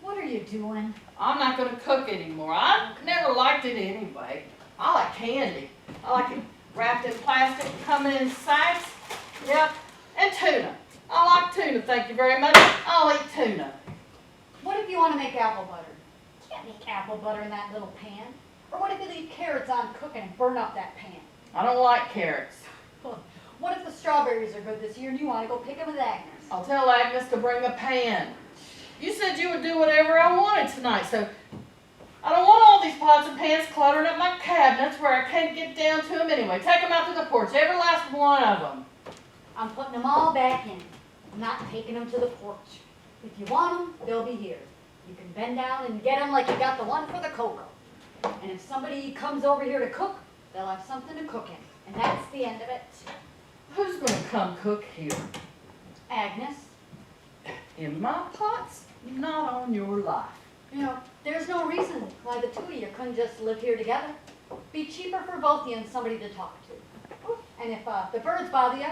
What are you doing? I'm not going to cook anymore. I never liked it anyway. I like candy. I like it wrapped in plastic, coming in sacks. Yep. And tuna. I like tuna, thank you very much. I'll eat tuna. What if you want to make apple butter? You can't make apple butter in that little pan. Or what if you leave carrots on cooking and burn up that pan? I don't like carrots. What if the strawberries are good this year and you want to go pick them with Agnes? I'll tell Agnes to bring a pan. You said you would do whatever I wanted tonight, so I don't want all these pots and pans cluttering up my cabinets where I can't get down to them anyway. Take them out to the porch, every last one of them. I'm putting them all back in. I'm not taking them to the porch. If you want them, they'll be here. You can bend down and get them like you got the one for the cocoa. And if somebody comes over here to cook, they'll have something to cook in. And that's the end of it. Who's going to come cook here? Agnes, In my pots? Not on your life. you know, there's no reason why the two of you couldn't just live here together. Be cheaper for both of you and somebody to talk to. And if the birds bother you,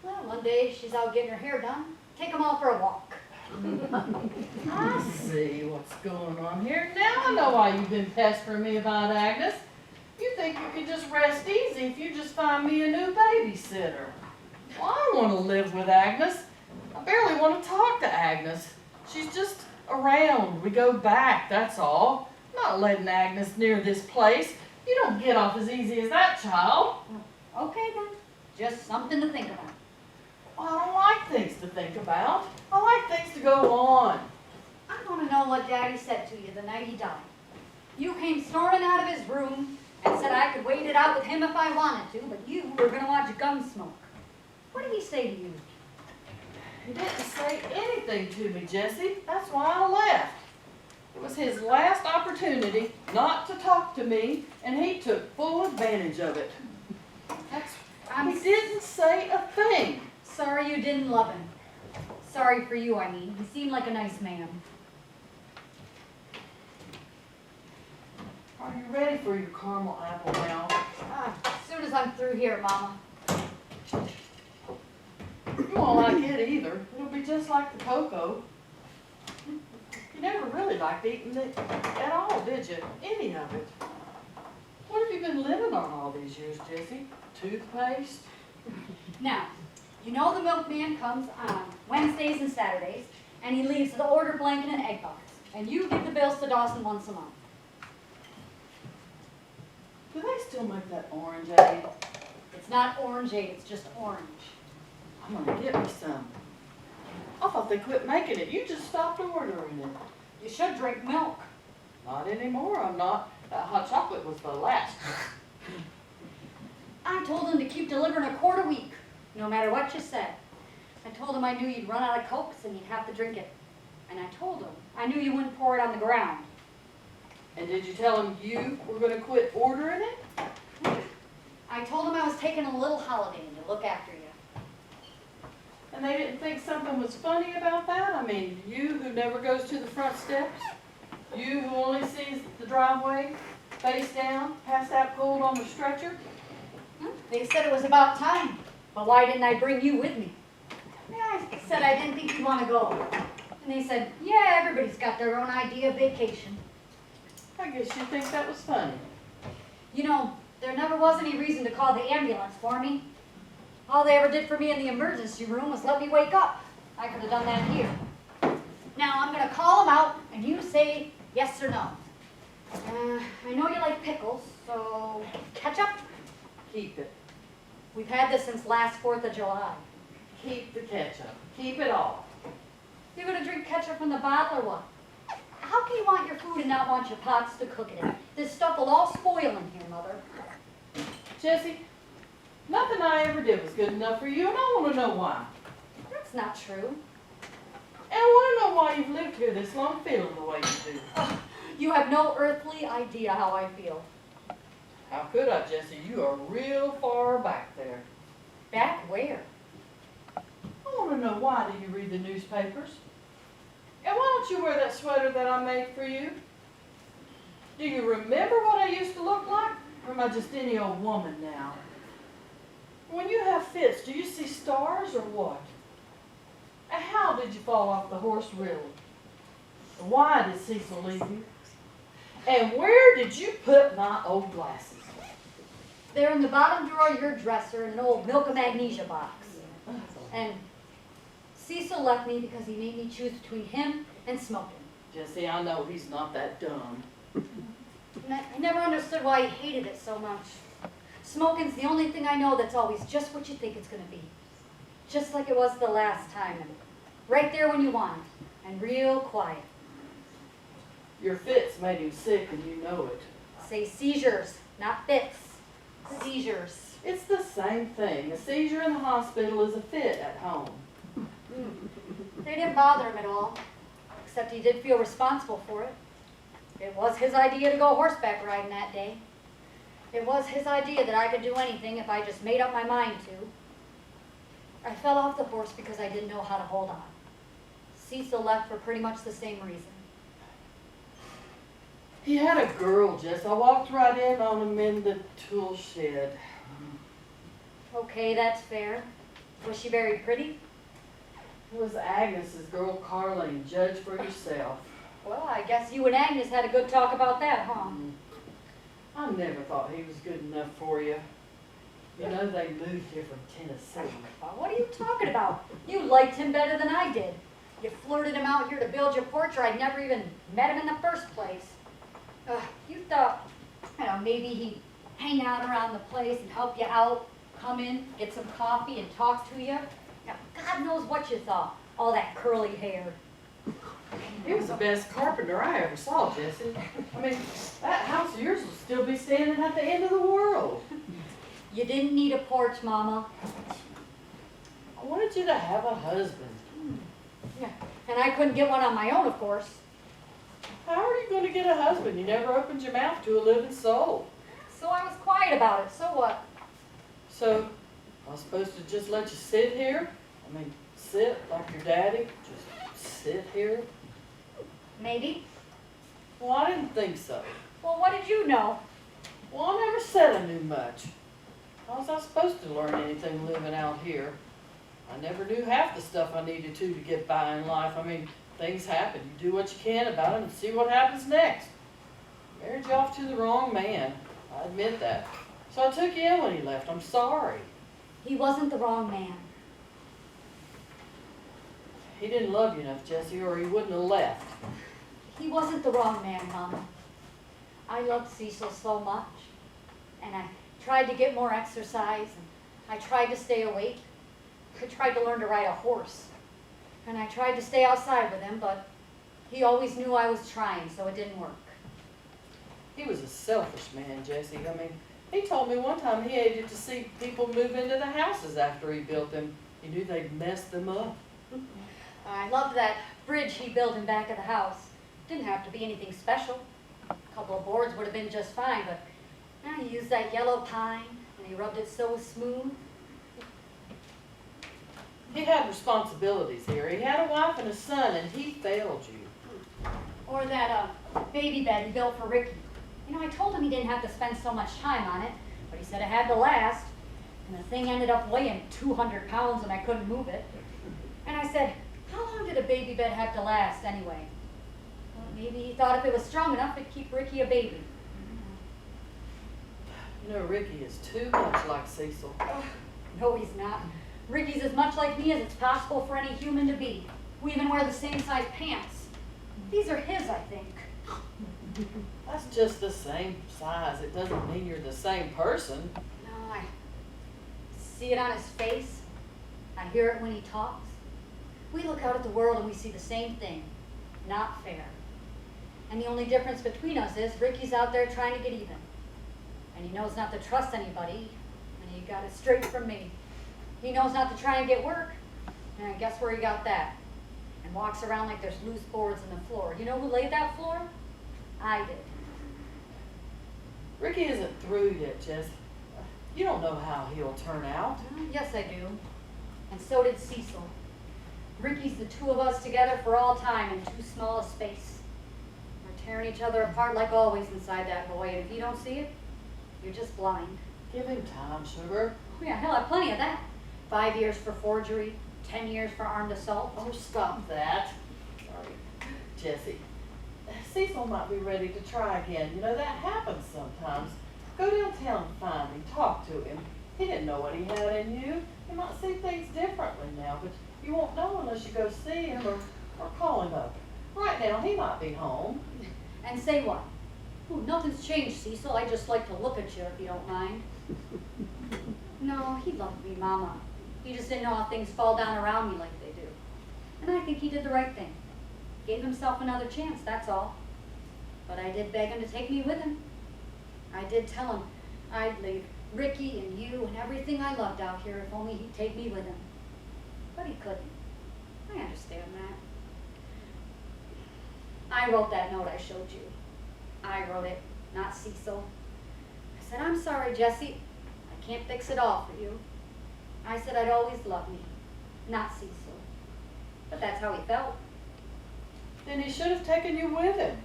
well, one day she's out getting her hair done. Take them all for a walk. I see what's going on here. Now I know why you've been pestering me about Agnes. You think you can just rest easy if you just find me a new babysitter. Well, I want to live with Agnes. I barely want to talk to Agnes. She's just around. We go back, that's all. I'm not letting Agnes near this place. You don't get off as easy as that, child. Okay then, just something to think about. Well, I don't like things to think about. I like things to go on. I want to know what Daddy said to you the night he died. You came storming out of his room and said I could wait it out with him if I wanted to, but you were going to watch Gunsmoke. What did he say to you? He didn't say anything to me, Jessie. That's why I left. It was his last opportunity not to talk to me, and he took full advantage of it. He didn't say a thing. Sorry you didn't love him. Sorry for you, I mean. He seemed like a nice man. Are you ready for your caramel apple now? As soon as I'm through here, Mama. You won't like it either. It'll be just like the cocoa. You never really liked eating it at all, did you? Any of it. What have you been living on all these years, Jessie? Toothpaste? Now, you know the milkman comes on Wednesdays and Saturdays, and he leaves the order blanket and egg box. And you give the bills to Dawson once a month. Do they still make that orangeade? It's not orangeade, it's just orange. I'm gonna get me some. I thought they quit making it. You just stopped ordering it. You should drink milk. Not anymore, I'm not. That hot chocolate was the last. I told him to keep delivering a quart a week, no matter what you said. I told him I knew you'd run out of Cokes and you'd have to drink it. And I told him I knew you wouldn't pour it on the ground. And did you tell him you were gonna quit ordering it? I told him I was taking a little holiday and to look after you. And they didn't think something was funny about that? I mean, you who never goes to the front steps? You who only sees the driveway, face down, passed out cold on the stretcher? They said it was about time, but why didn't I bring you with me? Yeah, I said I didn't think you'd want to go. And they said, yeah, everybody's got their own idea of vacation. I guess you think that was funny. You know, there never was any reason to call the ambulance for me. All they ever did for me in the emergency room was let me wake up. I could have done that here. Now I'm going to call them out, and you say yes or no. I know you like pickles, so ketchup? Keep it. We've had this since last 4th of July. Keep the ketchup. Keep it all. You're going to drink ketchup from the bottle or what? How can you want your food and not want your pots to cook it in? This stuff will all spoil in here, Mother. Jessie, nothing I ever did was good enough for you, and I want to know why. That's not true. And I want to know why you've lived here this long feeling the way you do. You have no earthly idea how I feel. How could I, Jessie? You are real far back there. Back where? Oh, want to know, why do you read the newspapers? And why don't you wear that sweater that I made for you? Do you remember what I used to look like? Or am I just any old woman now? When you have fits, do you see stars or what? And how did you fall off the horse, really? And why did Cecil leave you? And where did you put my old glasses? They're in the bottom drawer of your dresser in an old Milk of Magnesia box. And Cecil left me because he made me choose between him and smoking. Jesse, I know he's not that dumb. And I never understood why he hated it so much. Smoking's the only thing I know that's always just what you think it's going to be. Just like it was the last time. And right there when you want it. And real quiet. Your fits made him sick and you know it. Say seizures, not fits. Seizures. It's the same thing. A seizure in the hospital is a fit at home. They didn't bother him at all. Except he did feel responsible for it. It was his idea to go horseback riding that day. It was his idea that I could do anything if I just made up my mind to. I fell off the horse because I didn't know how to hold on. Cecil left for pretty much the same reason. He had a girl, Jess. I walked right in on him in the tool shed. Okay, that's fair. Was she very pretty? It was Agnes's girl, Carlene. Judge for yourself. Well, I guess you and Agnes had a good talk about that, huh? I never thought he was good enough for you. You know, they moved here from Tennessee. Well, what are you talking about? You liked him better than I did. You flirted him out here to build your porch, or I'd never even met him in the first place. You thought, maybe he'd hang out around the place and help you out, come in, get some coffee and talk to you. Now, God knows what you thought, all that curly hair. He was the best carpenter I ever saw, Jesse. I mean, that house of yours will still be standing at the end of the world. You didn't need a porch, Mama. I wanted you to have a husband. Yeah, and I couldn't get one on my own, of course. How are you going to get a husband? You never opened your mouth to a living soul. So I was quiet about it, so what? So, I was supposed to just let you sit here? I mean, sit like your daddy? Just sit here? Maybe. Well, I didn't think so. Well, what did you know? Well, I never said I knew much. How was I supposed to learn anything living out here? I never knew half the stuff I needed to get by in life. I mean, things happen. You do what you can about them and see what happens next. Married you off to the wrong man. I admit that. So I took you in when he left. I'm sorry. He wasn't the wrong man. He didn't love you enough, Jesse, or he wouldn't have left. He wasn't the wrong man, Mama. I loved Cecil so much, and I tried to get more exercise, and I tried to stay awake. I tried to learn to ride a horse, and I tried to stay outside with him, but he always knew I was trying, so it didn't work. He was a selfish man, Jesse. I mean, he told me one time he hated to see people move into the houses after he built them. He knew they'd mess them up. I loved that bridge he built in back of the house. Didn't have to be anything special. A couple of boards would have been just fine, but he used that yellow pine, and he rubbed it so smooth. He had responsibilities here. He had a wife and a son, and he failed you. Or that baby bed he built for Ricky. You know, I told him he didn't have to spend so much time on it, but he said it had to last. And the thing ended up weighing 200 pounds and I couldn't move it. And I said, how long did a baby bed have to last anyway? Well, maybe he thought if it was strong enough, it'd keep Ricky a baby. You know, Ricky is too much like Cecil. Oh, no, he's not. Ricky's as much like me as it's possible for any human to be. We even wear the same size pants. These are his, I think. That's just the same size. It doesn't mean you're the same person. No, I see it on his face. I hear it when he talks. We look out at the world and we see the same thing. Not fair. And the only difference between us is Ricky's out there trying to get even. And he knows not to trust anybody, and he got it straight from me. He knows not to try and get work, and guess where he got that? And walks around like there's loose boards in the floor. You know who laid that floor? I did. Ricky isn't through yet, Jess. You don't know how he'll turn out. Yes, I do. And so did Cecil. Ricky's the two of us together for all time in too small a space. We're tearing each other apart like always inside that boy, and if you don't see it, you're just blind. Give him time, sugar. Oh yeah, he'll have plenty of that. 5 years for forgery, 10 years for armed assault. Oh, stop that. Sorry. Jesse, Cecil might be ready to try again. You know, that happens sometimes. Go downtown and find him. Talk to him. He didn't know what he had in you. He might see things differently now, but you won't know unless you go see him or call him up. Right now, he might be home. And say what? Ooh, nothing's changed, Cecil. I just like to look at you, if you don't mind. No, he loved me, Mama. He just didn't know how things fall down around me like they do. And I think he did the right thing. Gave himself another chance, that's all. But I did beg him to take me with him. I did tell him I'd leave Ricky and you and everything I loved out here if only he'd take me with him. But he couldn't. I understand that. I wrote that note I showed you. I wrote it, not Cecil. I said, I'm sorry, Jesse. I can't fix it all for you. I said I'd always love me, not Cecil. But that's how he felt. Then he should have taken you with him.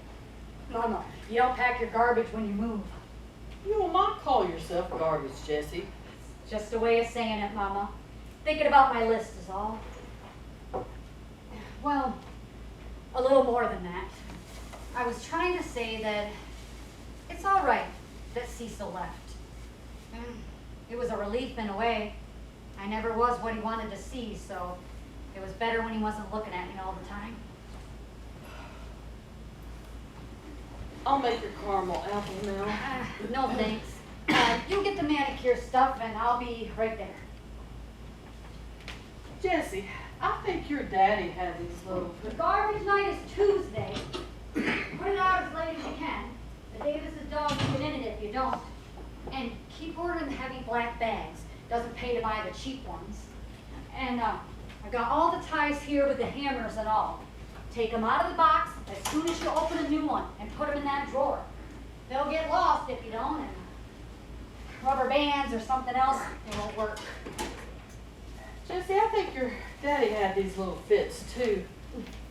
Mama, you don't pack your garbage when you move. You will not call yourself garbage, Jesse. It's just a way of saying it, Mama. Thinking about my list is all. Well, a little more than that. I was trying to say that it's all right that Cecil left. It was a relief in a way. I never was what he wanted to see, so it was better when he wasn't looking at me all the time. I'll make your caramel apple now. No thanks. You get the manicure stuff and I'll be right there. Jesse, I think your daddy had these little... The garbage night is Tuesday. Put it out as late as you can. The Davis's dogs get in it if you don't. And keep ordering the heavy black bags. Doesn't pay to buy the cheap ones. And I got all the ties here with the hammers and all. Take them out of the box as soon as you open a new one and put them in that drawer. They'll get lost if you don't, and rubber bands or something else, it won't work. Jesse, I think your daddy had these little fits too.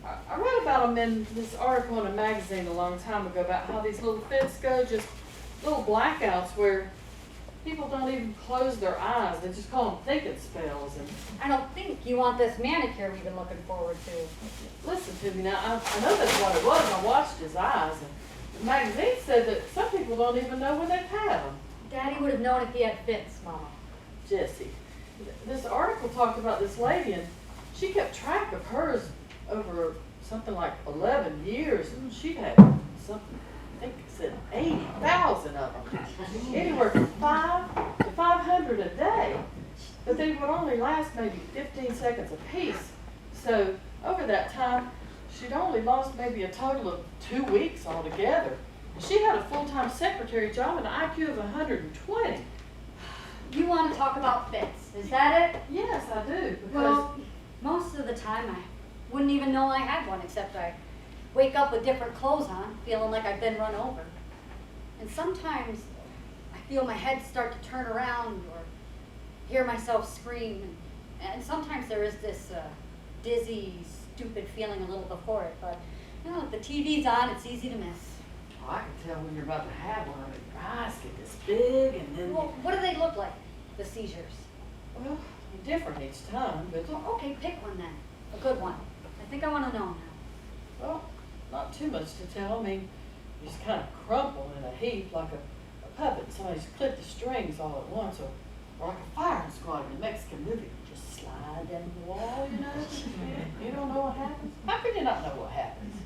I read about them in this article in a magazine a long time ago about how these little fits go, just little blackouts where people don't even close their eyes. They just call them thinking spells. And I don't think you want this manicure we've been looking forward to. listen to me now, I know that's what it was. I watched his eyes. And the magazine said that some people don't even know when they've had them. Daddy would have known if he had fits, Mama. Jesse, this article talked about this lady, and she kept track of hers over something like 11 years, and she had something, I think it said 80,000 of them. Anywhere from 5 to 500 a day. But they would only last maybe 15 seconds apiece. So over that time, she'd only lost maybe a total of 2 weeks altogether. She had a full-time secretary job and an IQ of 120. You want to talk about fits, is that it? Yes, I do. Because Well, most of the time I wouldn't even know I had one, except I wake up with different clothes on, feeling like I've been run over. And sometimes I feel my head start to turn around or hear myself scream. And sometimes there is this dizzy, stupid feeling a little before it. But, you know, if the TV's on, it's easy to miss. I can tell when you're about to have one. Your eyes get this big, and then Well, what do they look like, the seizures? well, they're different each time. But Well, okay, pick one then. A good one. I think I want to know now. well, not too much to tell. I mean, you just kind of crumple in a heap like a puppet. Somebody's clipped the strings all at once, or like a firing squad in a Mexican movie. You just slide down the wall, you know. You don't know what happens. How could you not know what happens?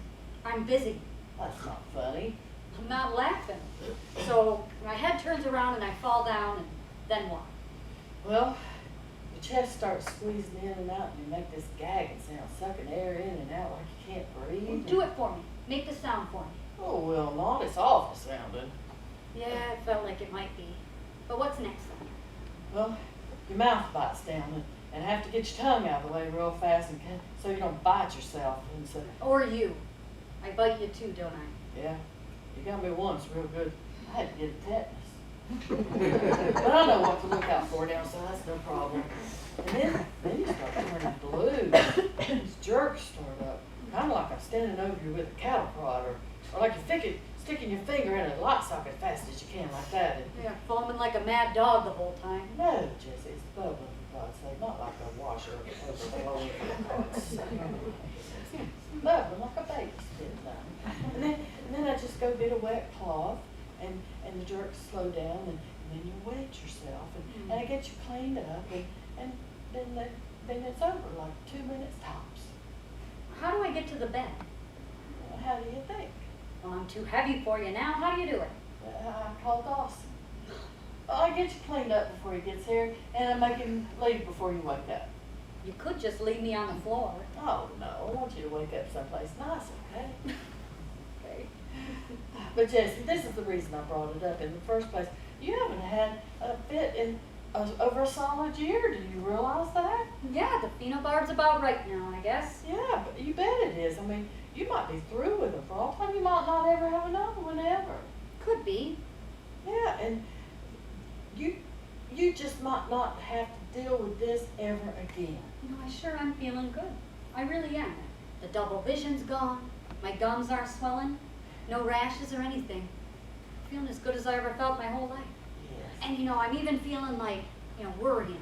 I'm busy. That's not funny. I'm not laughing. So my head turns around and I fall down, and then what? Well, your chest starts squeezing in and out, and you make this gagging sound, sucking air in and out like you can't breathe. Do it for me. Make the sound for me. Oh, well, not. It's awful sounding. Yeah, it felt like it might be. But what's next then? Well, your mouth bites down, and have to get your tongue out of the way real fast, so you don't bite yourself. And so, Or you. I bite you too, don't I? yeah, you got me once real good. I had to get a tetanus. But I know what to look out for now, so that's no problem. And then you start turning blue. You jerks start up, kind of like I'm standing over you with a cattle prod, or like you're sticking your finger in a light socket as fast as you can, like that. And, Yeah, foaming like a mad dog the whole time. no, Jesse, it's bubbling, for God's sake, not like a washer overflowing for the pots. Bubbling like a baby spitting down. And then I just go get a wet cloth, and the jerks slow down, and then you wet yourself, and I get you cleaned up, and then it's over, like 2 minutes tops. How do I get to the bed? Well, how do you think? Well, I'm too heavy for you now. How do you do it? I call Dawson. I get you cleaned up before he gets here, and I make him leave before you wake up. You could just leave me on the floor. Oh, no, I want you to wake up someplace nice, okay? Okay. But Jesse, this is the reason I brought it up in the first place. You haven't had a fit in over a solid year. Do you realize that? Yeah, the phenobarb's about right now, I guess. Yeah, but you bet it is. I mean, you might be through with it for all time. You might not ever have another one ever. Could be. Yeah, and you just might not have to deal with this ever again. You know, I sure am feeling good. I really am. The double vision's gone. My gums aren't swelling. No rashes or anything. Feeling as good as I ever felt my whole life. Yes. And you know, I'm even feeling like, worrying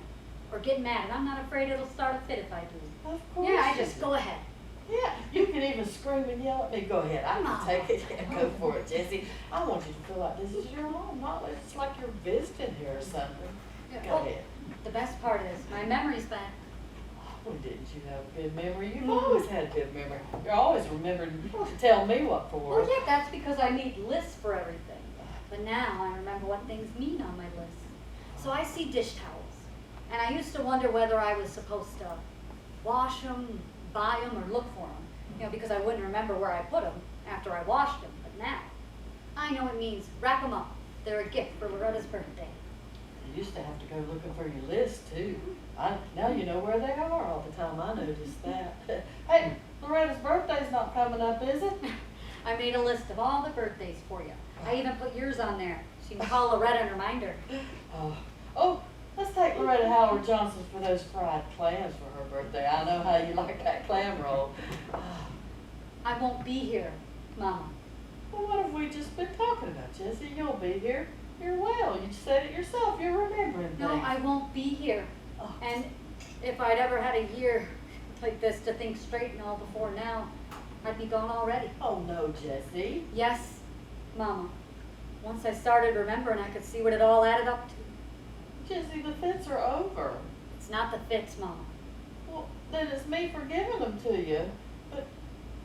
or getting mad. And I'm not afraid it'll start a fit if I do. Of course. Yeah, I you just do. go ahead. Yeah, you can even scream and yell at me. Go ahead, I Mom. can take it. Yeah, go for it, Jesse. I want you to feel like this is your home, not like it's like you're visiting here or something. Go Oh, ahead. the best part is my memory's back. Well, didn't you have a good memory? You've always had a good memory. You're always remembering to tell me what for. Well, yeah, that's because I made lists for everything. But now I remember what things mean on my list. So I see dish towels. And I used to wonder whether I was supposed to wash them, buy them, or look for them. Because I wouldn't remember where I put them after I washed them. But now, I know it means wrap them up. They're a gift for Loretta's birthday. You used to have to go looking for your list, too. Now you know where they are all the time. I noticed that. Hey, Loretta's birthday's not coming up, is it? I made a list of all the birthdays for you. I even put yours on there. So you can call Loretta and remind her. Oh, let's take Loretta Howard Johnson for those fried clams for her birthday. I know how you like that clam roll. I won't be here, Mama. Well, what have we just been talking about, Jesse? You'll be here. You're well. You said it yourself. You're remembering things. No, I won't be here. Oh. And if I'd ever had a year like this to think straight and all before now, I'd be gone already. Oh, no, Jesse. Yes, Mama. Once I started remembering, I could see what it all added up to. Jesse, the fits are over. It's not the fits, Mama. Well, then it's me for giving them to you. But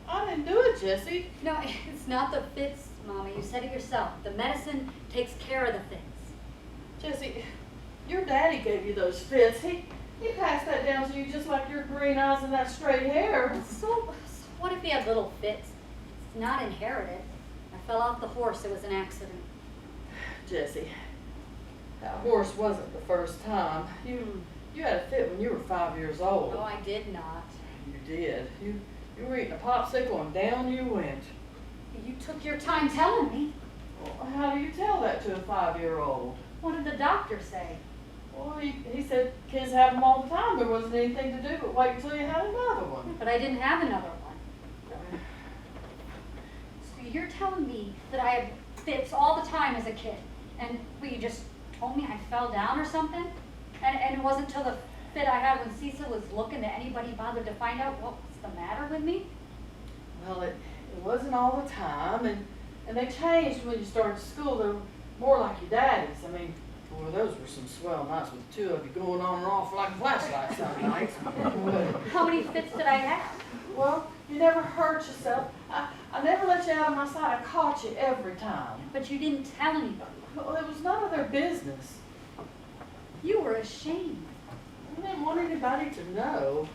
I didn't do it, Jesse. No, it's not the fits, Mama. You said it yourself. The medicine takes care of the fits. Jesse, your daddy gave you those fits. He passed that down to you just like your green eyes and that straight hair. So what if he had little fits? It's not inherited. I fell off the horse. It was an accident. Jesse, that horse wasn't the first time. You had a fit when you were 5 years old. No, I did not. You did. You were eating a popsicle and down you went. You took your time telling me. Well, how do you tell that to a 5-year-old? What did the doctor say? Well, he said kids have them all the time. There wasn't anything to do but wait until you had another one. But I didn't have another one. So you're telling me that I had fits all the time as a kid, and you just told me I fell down or something? And it wasn't until the fit I had when Cecil was looking that anybody bothered to find out what was the matter with me? Well, it wasn't all the time, and they changed when you started school. They were more like your daddy's. I mean, boy, those were some swell nights with the two of you going on and off like flashlights some nights. How many fits did I have? Well, you never hurt yourself. I never let you out of my sight. I caught you every time. But you didn't tell anybody. Well, it was none of their business. You were ashamed. I didn't want anybody to know.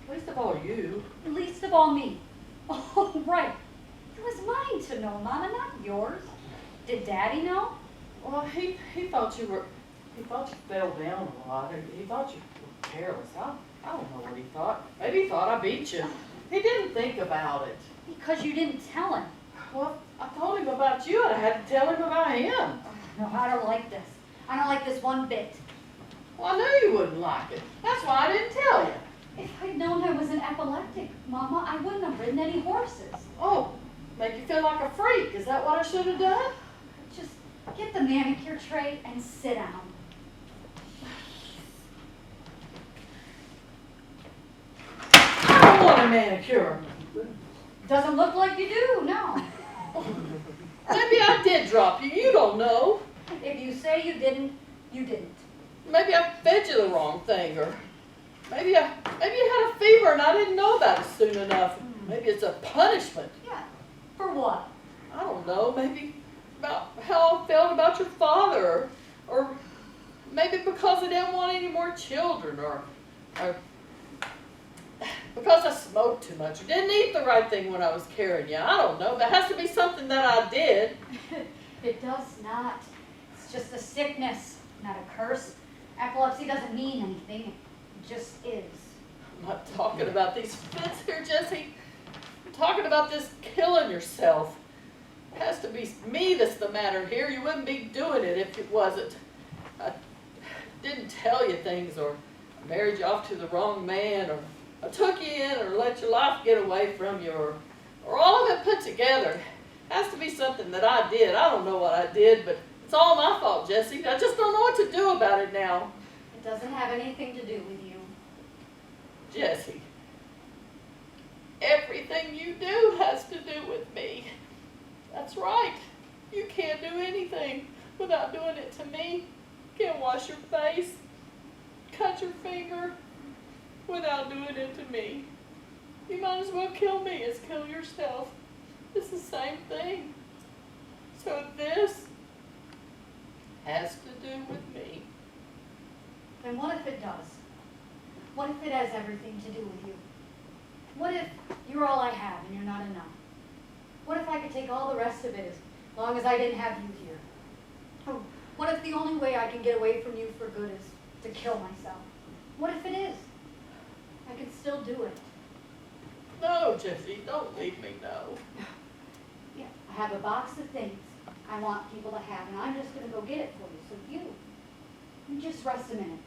Least of all you. Least of all me. Oh, right. It was mine to know, Mama, not yours. Did Daddy know? Well, he thought you fell down a lot. He thought you were careless. I don't know what he thought. Maybe he thought I beat you. He didn't think about it. Because you didn't tell him. Well, I told him about you, and I had to tell him about him. No, I don't like this. I don't like this one bit. Well, I knew you wouldn't like it. That's why I didn't tell you. If I'd known I was an epileptic, Mama, I wouldn't have ridden any horses. Oh, make you feel like a freak. Is that what I should have done? Just get the manicure tray and sit down. I don't want a manicure. Doesn't look like you do, no. Maybe I did drop you. You don't know. If you say you didn't, you didn't. Maybe I fed you the wrong thing, or maybe you had a fever and I didn't know about it soon enough. Maybe it's a punishment. Yeah. For what? I don't know. Maybe about how I felt about your father, or maybe because I didn't want any more children, or because I smoked too much, or didn't eat the right thing when I was carrying you. I don't know. There has to be something that I did. It does not. It's just a sickness, not a curse. Epilepsy doesn't mean anything. It just is. I'm not talking about these fits here, Jesse. I'm talking about this killing yourself. It has to be me that's the matter here. You wouldn't be doing it if it wasn't. I didn't tell you things, or I married you off to the wrong man, or I took you in, or let your life get away from you, or all of it put together. It has to be something that I did. I don't know what I did, but it's all my fault, Jesse. I just don't know what to do about it now. It doesn't have anything to do with you. Jesse, everything you do has to do with me. That's right. You can't do anything without doing it to me. You can't wash your face, cut your finger without doing it to me. You might as well kill me as kill yourself. It's the same thing. So this has to do with me. Then what if it does? What if it has everything to do with you? What if you're all I have and you're not enough? What if I could take all the rest of it as long as I didn't have you here? Or what if the only way I can get away from you for good is to kill myself? What if it is? I could still do it. No, Jesse, don't leave me, no. Yeah, I have a box of things I want people to have, and I'm just going to go get it for you. So you just rest a minute.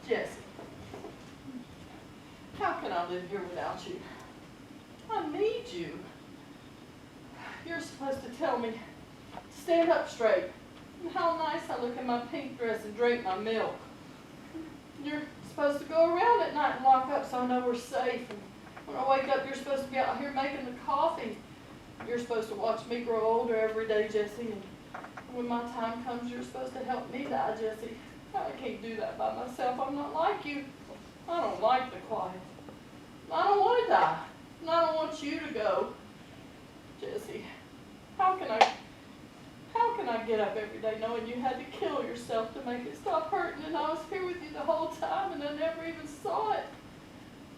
Jesse, how can I live here without you? I need you. You're supposed to tell me to stand up straight, and how nice I look in my pink dress and drink my milk. You're supposed to go around at night and lock up so I know we're safe. And when I wake up, you're supposed to be out here making the coffee. You're supposed to watch me grow older every day, Jesse. And when my time comes, you're supposed to help me die, Jesse. I can't do that by myself. I'm not like you. I don't like the quiet. I don't want to die. And I don't want you to go. Jesse, how can I get up every day knowing you had to kill yourself to make it stop hurting, and I was here with you the whole time and I never even saw it?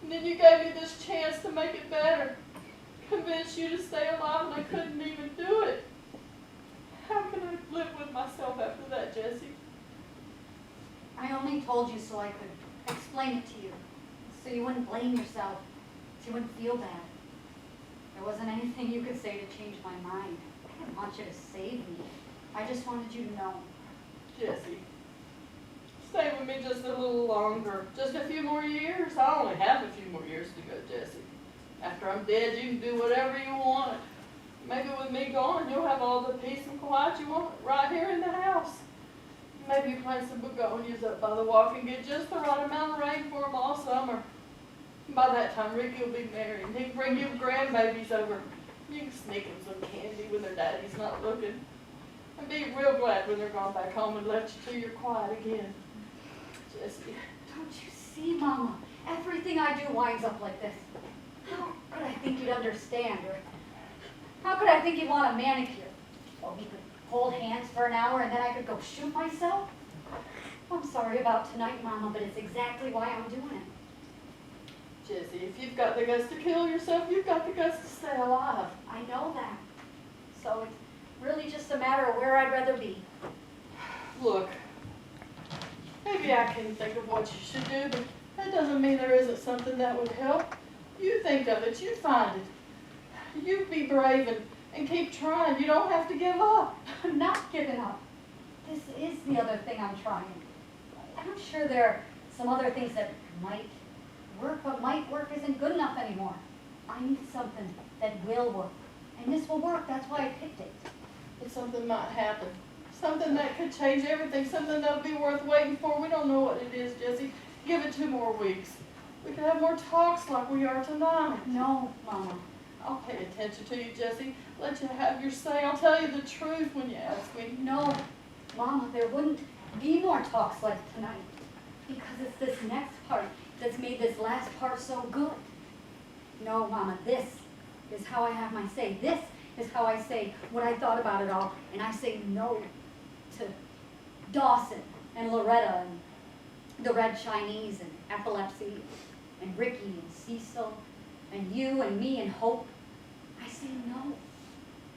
And then you gave me this chance to make it better, convince you to stay alive, and I couldn't even do it. How can I live with myself after that, Jesse? I only told you so I could explain it to you, so you wouldn't blame yourself, so you wouldn't feel bad. There wasn't anything you could say to change my mind. I didn't want you to save me. I just wanted you to know. Jesse, stay with me just a little longer. Just a few more years. I only have a few more years to go, Jesse. After I'm dead, you can do whatever you want. Maybe with me gone, you'll have all the peace and quiet you want right here in the house. Maybe you plant some begonias up by the walk and get just the right amount of rain for them all summer. By that time, Ricky will be married, and he can bring you grandbabies over. You can sneak them some candy when their daddy's not looking. And be real glad when they're gone back home and left you to your quiet again. Jesse. Don't you see, Mama? Everything I do winds up like this. How could I think you'd understand? Or how could I think you'd want a manicure? Or we could hold hands for an hour and then I could go shoot myself? I'm sorry about tonight, Mama, but it's exactly why I'm doing it. Jesse, if you've got the guts to kill yourself, you've got the guts to stay alive. I know that. So it's really just a matter of where I'd rather be. Look, maybe I can think of what you should do, but that doesn't mean there isn't something that would help. You think of it, you find it. You be brave and keep trying. You don't have to give up. I'm not giving up. This is the other thing I'm trying. I'm sure there are some other things that might work, but might work isn't good enough anymore. I need something that will work. And this will work, that's why I picked it. But something might happen. Something that could change everything. Something that'll be worth waiting for. We don't know what it is, Jesse. Give it 2 more weeks. We could have more talks like we are tonight. No, Mama. I'll pay attention to you, Jesse. Let you have your say. I'll tell you the truth when you ask me. No, Mama, there wouldn't be more talks like tonight. Because it's this next part that's made this last part so good. No, Mama, this is how I have my say. This is how I say what I thought about it all. And I say no to Dawson and Loretta and the Red Chinese and epilepsy and Ricky and Cecil and you and me and Hope. I say no.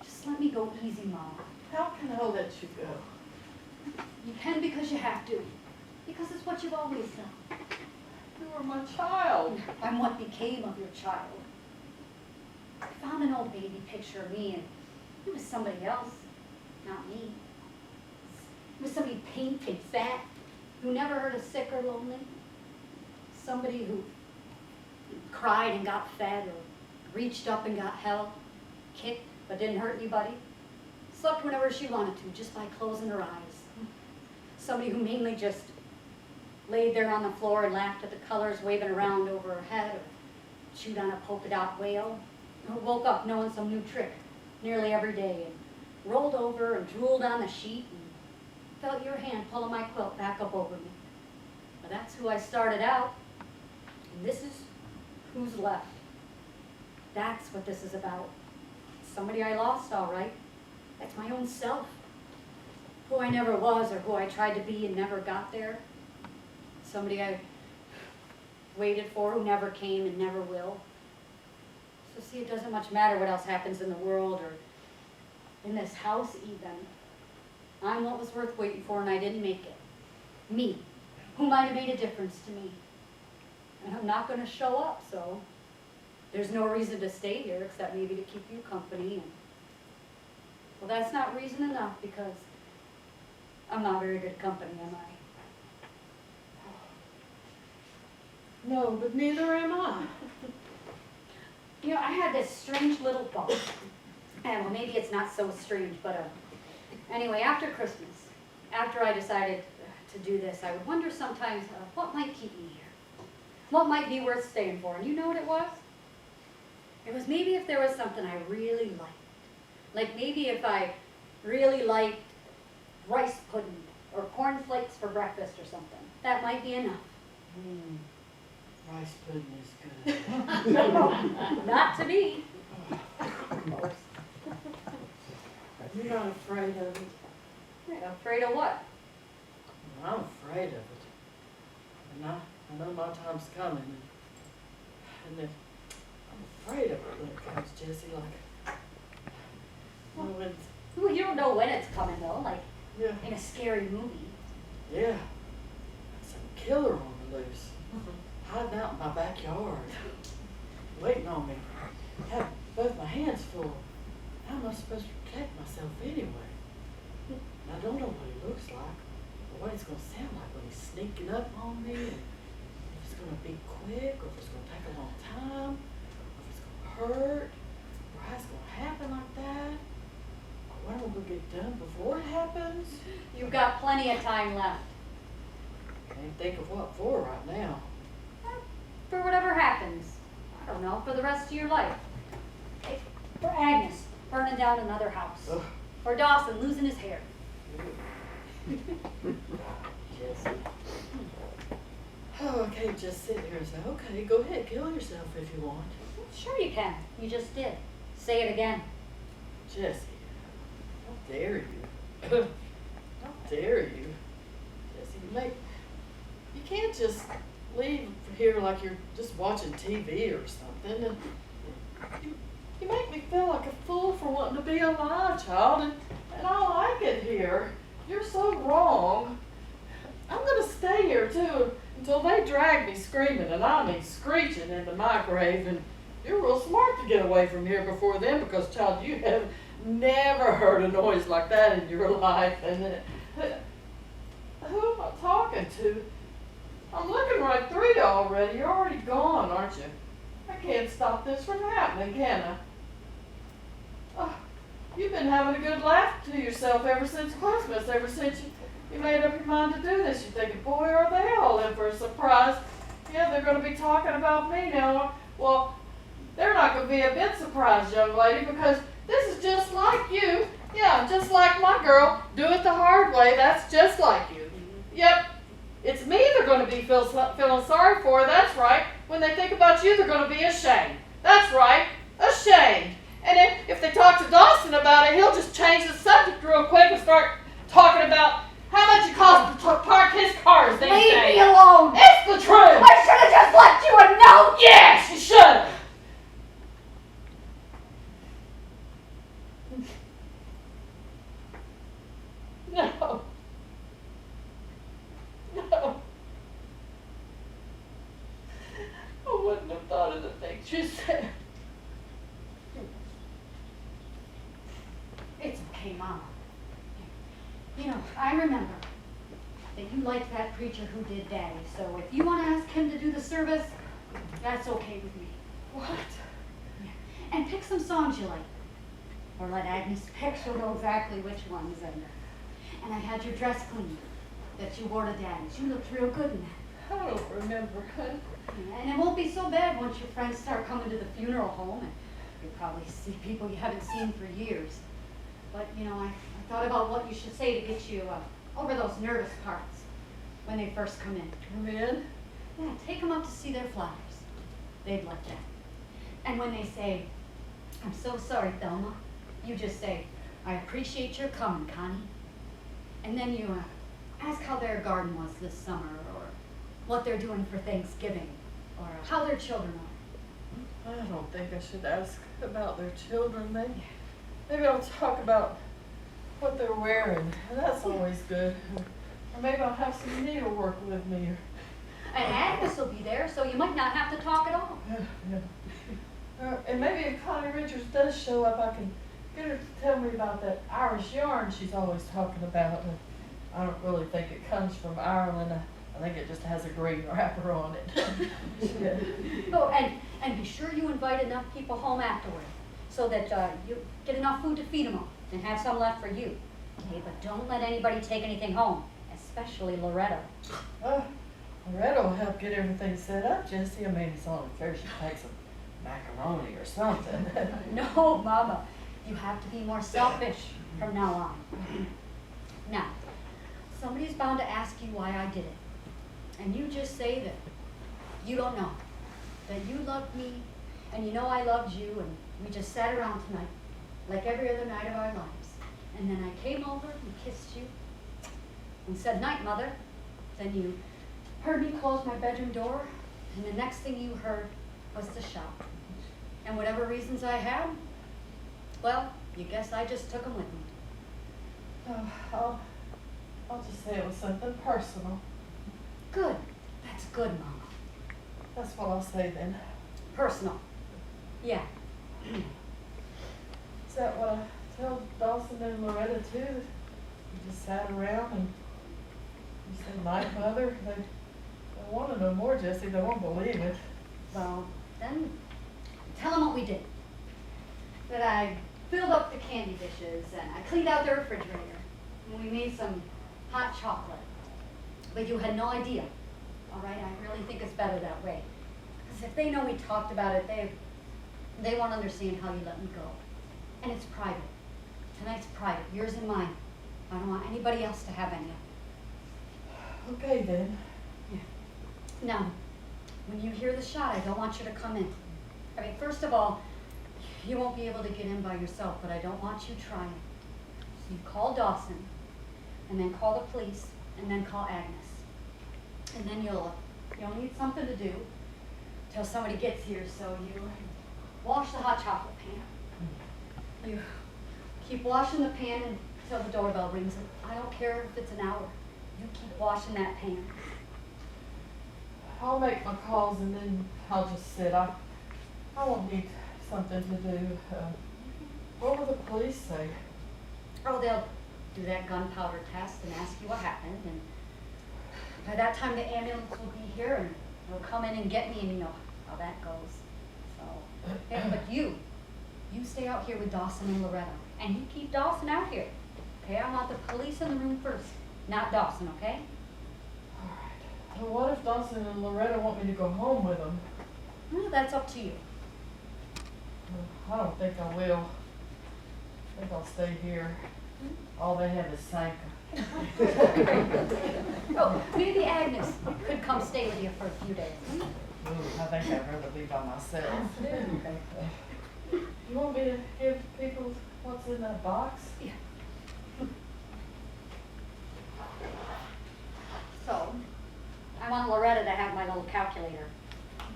Just let me go easy, Mama. How can I let you go? You can because you have to. Because it's what you've always done. You were my child. I'm what became of your child. I found an old baby picture of me and it was somebody else, not me. It was somebody pink and fat who never heard of sick or lonely. Somebody who cried and got fed or reached up and got help, kicked but didn't hurt anybody, slept whenever she wanted to just by closing her eyes. Somebody who mainly just laid there on the floor and laughed at the colors waving around over her head or chewed on a polka dot whale, who woke up knowing some new trick nearly every day and rolled over and drooled on the sheet and felt your hand pulling my quilt back up over me. But that's who I started out, and this is who's left. That's what this is about. Somebody I lost, all right. That's my own self. Who I never was or who I tried to be and never got there. Somebody I waited for who never came and never will. So see, it doesn't much matter what else happens in the world or in this house even. I'm what was worth waiting for and I didn't make it. Me, who might have made a difference to me. And I'm not going to show up, so there's no reason to stay here except maybe to keep you company. And, well, that's not reason enough because I'm not very good company, am I? No, but neither am I. You know, I had this strange little thought. And well, maybe it's not so strange, but anyway, after Christmas, after I decided to do this, I would wonder sometimes what might keep me here? What might be worth staying for? And you know what it was? It was maybe if there was something I really liked. Like maybe if I really liked rice pudding or cornflakes for breakfast or something. That might be enough. Rice pudding is good. Not to me. Of course. You're not afraid of it. Afraid of what? I'm afraid of it. And I know my time's coming. And if I'm afraid of it when it comes, Jesse, like, when it's, Well, you don't know when it's coming though, like yeah, in a scary movie. yeah, some killer on the loose, hiding out in my backyard, waiting on me. Have both my hands full. How am I supposed to protect myself anyway? And I don't know what he looks like, or what he's going to sound like when he's sneaking up on me, and if it's going to be quick, or if it's going to take a long time, or if it's going to hurt, or how it's going to happen like that, or when am I going to get done before it happens? You've got plenty of time left. Can't think of what for right now. For whatever happens. I don't know, for the rest of your life. For Agnes burning down another house. Ugh. For Dawson losing his hair. Jesse. Oh, I can't just sit here and say, okay, go ahead, kill yourself if you want. Sure you can. You just did. Say it again. Jesse, how dare you? How dare you? Jesse, you can't just leave here like you're just watching TV or something. And you make me feel like a fool for wanting to be alive, child, and I like it here. You're so wrong. I'm gonna stay here too until they drag me screaming, and I mean screeching, into my grave. And you're real smart to get away from here before then, because, child, you have never heard a noise like that in your life. And who am I talking to? I'm looking right through you already. You're already gone, aren't you? I can't stop this from happening, can I? Oh, you've been having a good laugh to yourself ever since Christmas, ever since you made up your mind to do this. You're thinking, boy, are they all in for a surprise? Yeah, they're going to be talking about me now. Well, they're not going to be a bit surprised, young lady, because this is just like you. Yeah, just like my girl. Do it the hard way. That's just like you. Yep. It's me they're going to be feeling sorry for. That's right. When they think about you, they're going to be ashamed. That's right. Ashamed. And if they talk to Dawson about it, he'll just change the subject real quick and start talking about how much it costs to park his cars these days. Leave me alone! It's the truth! I should have just left you a note! Yes, you should have! No. No. I wouldn't have thought of the things you said. It's okay, Mama. You know, I remember that you liked that preacher who did Daddy, so if you want to ask him to do the service, that's okay with me. What? Yeah. And pick some songs you like. Or let Agnes pick, she'll know exactly which ones. And I had your dress cleaned that you wore to Daddy's. You looked real good in that. I don't remember, hun. And it won't be so bad once your friends start coming to the funeral home, and you'll probably see people you haven't seen for years. But, you know, I thought about what you should say to get you over those nervous parts when they first come in. Come in? Yeah, take them up to see their flowers. They'd like that. And when they say, "I'm so sorry, Thelma," you just say, "I appreciate your coming, Connie." And then you ask how their garden was this summer, or what they're doing for Thanksgiving, or how their children are. I don't think I should ask about their children. Maybe I'll talk about what they're wearing. That's always good. Or maybe I'll have some needlework with me. And Agnes will be there, so you might not have to talk at all. Yeah. And maybe if Connie Richards does show up, I can get her to tell me about that Irish yarn she's always talking about. I don't really think it comes from Ireland. I think it just has a green wrapper on it. Yeah. Oh, and be sure you invite enough people home afterward, so that you get enough food to feed them all, and have some left for you. Okay, but don't let anybody take anything home, especially Loretta. Loretta will help get everything set up, Jessie. I mean, it's only fair she takes some macaroni or something. No, Mama, you have to be more selfish from now on. Now, somebody's bound to ask you why I did it. And you just say that you don't know, that you loved me, and you know I loved you, and we just sat around tonight, like every other night of our lives. And then I came over and kissed you, and said, "Night, Mother." Then you heard me close my bedroom door, and the next thing you heard was the shop. And whatever reasons I had, well, you guess I just took them with me. I'll just say it was something personal. Good. That's good, Mama. That's what I'll say then. Personal. Yeah. Is that what I tell Dawson and Loretta too? We just sat around and you said, "Night, Mother." They want to know more, Jessie. They won't believe it. Well, then tell them what we did. That I filled up the candy dishes, and I cleaned out the refrigerator, and we made some hot chocolate. But you had no idea. All right, I really think it's better that way. Because if they know we talked about it, they won't understand how you let me go. And it's private. Tonight's private, yours and mine. I don't want anybody else to have any of it. Okay then. Yeah. Now, when you hear the shot, I don't want you to come in. I mean, first of all, you won't be able to get in by yourself, but I don't want you trying. So you call Dawson, and then call the police, and then call Agnes. And then you'll You'll need something to do till somebody gets here, so you wash the hot chocolate pan. You keep washing the pan until the doorbell rings. I don't care if it's an hour. You keep washing that pan. I'll make my calls and then I'll just sit. I won't need something to do. What will the police say? Oh, they'll do that gunpowder test and ask you what happened, and by that time the ambulance will be here and they'll come in and get me, and you know how that goes. So, yeah, but you stay out here with Dawson and Loretta, and you keep Dawson out here. Okay, I want the police in the room first, not Dawson, okay? All right. Well, what if Dawson and Loretta want me to go home with them? Well, that's up to you. I don't think I will. I think I'll stay here. All they have is Sanka. Oh, maybe Agnes could come stay with you for a few days. Ooh, I think I'd rather be by myself. You want me to give people what's in that box? Yeah. So, I want Loretta to have my little calculator.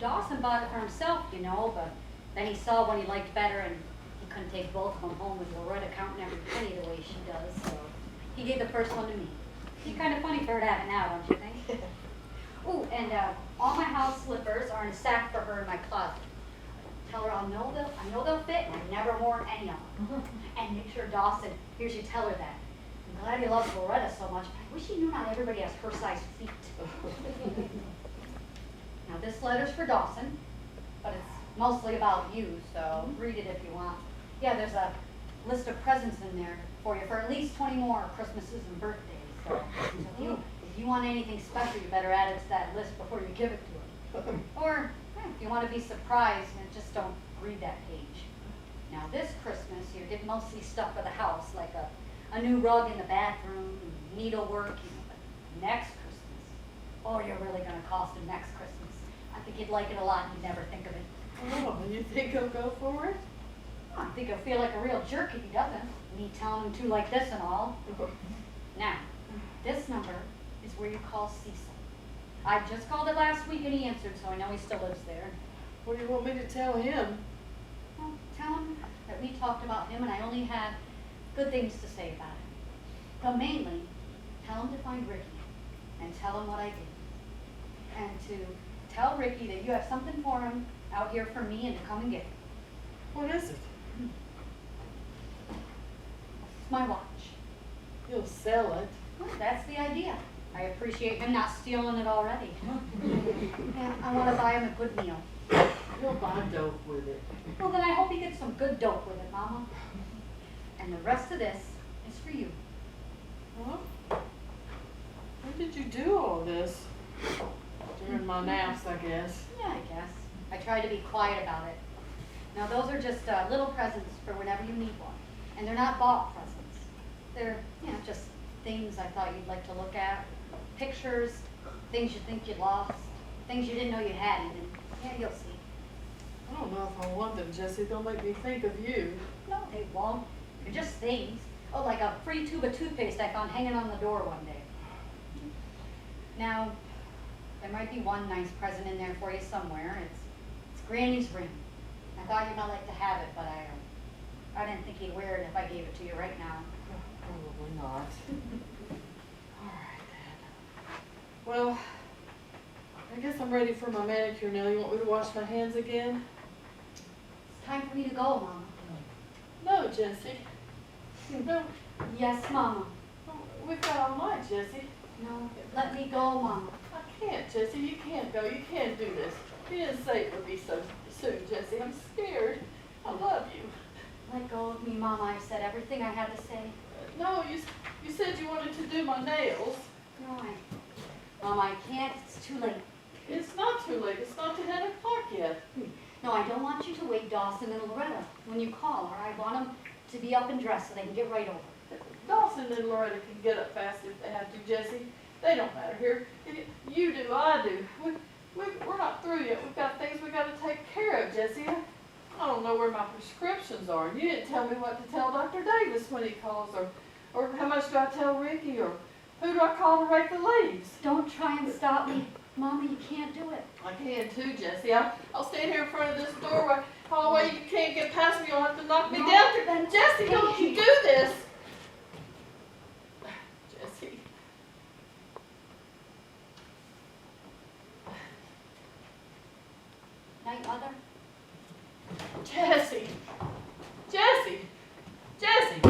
Dawson bought it for himself, you know, but then he saw one he liked better and he couldn't take both of them home with Loretta counting every penny the way she does, so he gave the first one to me. Be kind of funny for her to have it now, don't you think? Ooh, and all my house slippers are in a sack for her in my closet. Tell her I know they'll fit, and I never worn any of them. And make sure Dawson hears you tell her that. I'm glad he loves Loretta so much, but I wish he knew not everybody has her size feet. Now this letter's for Dawson, but it's mostly about you, so read it if you want. Yeah, there's a list of presents in there for you for at least 20 more Christmases and birthdays. So if you want anything special, you better add it to that list before you give it to him. Or if you want to be surprised, just don't read that page. Now this Christmas, you're getting mostly stuff for the house, like a new rug in the bathroom, needlework. But next Christmas, oh, you're really going to cost him next Christmas. I think he'd like it a lot and you'd never think of it. Oh, you think he'll go for it? I think he'll feel like a real jerk if he doesn't. Me telling him to like this and all. Now, this number is where you call Cecil. I just called it last week and he answered, so I know he still lives there. What do you want me to tell him? Well, tell him that we talked about him and I only had good things to say about him. But mainly, tell him to find Ricky and tell him what I did. And to tell Ricky that you have something for him out here for me and to come and get it. What is it? It's my watch. You'll sell it. Well, that's the idea. I appreciate him not stealing it already. And I want to buy him a good meal. You'll buy dope with it. Well, then I hope he gets some good dope with it, Mama. And the rest of this is for you. Huh? When did you do all this? During my naps, I guess. Yeah, I guess. I try to be quiet about it. Now, those are just little presents for whenever you need one. And they're not bought presents. They're, just things I thought you'd like to look at. Pictures, things you think you lost, things you didn't know you had even. Yeah, you'll see. I don't know if I want them, Jessie. They'll make me think of you. No, they won't. They're just things. Oh, like a free tube of toothpaste I found hanging on the door one day. Now, there might be one nice present in there for you somewhere. It's Granny's ring. I thought you might like to have it, but I didn't think you'd wear it if I gave it to you right now. Probably not. All right, then. Well, I guess I'm ready for my manicure now. You want me to wash my hands again? It's time for me to go, Mama. No, Jessie. No, Yes, Mama. we've got all night, Jessie. No, let me go, Mama. I can't, Jessie. You can't go. You can't do this. You didn't say it would be so soon, Jessie. I'm scared. I love you. Let go of me, Mama. I've said everything I had to say. No, you said you wanted to do my nails. No, Mama, I can't. It's too late. It's not too late. It's not 10 o'clock yet. No, I don't want you to wake Dawson and Loretta when you call her. I want them to be up and dressed so they can get right over. Dawson and Loretta can get up fast if they have to, Jessie. They don't matter here. You do, I do. We're not through yet. We've got things we got to take care of, Jessie. I don't know where my prescriptions are. You didn't tell me what to tell Dr. Davis when he calls, or how much do I tell Ricky, or who do I call to rake the leaves? Don't try and stop me. Mama, you can't do it. I can too, Jesse. I'll stand here in front of this doorway. Hallway, you can't get past me. You'll have to knock me No, down. then- Jesse, don't you do this. Jesse. Night, Mother. Jesse. Jesse. Jesse.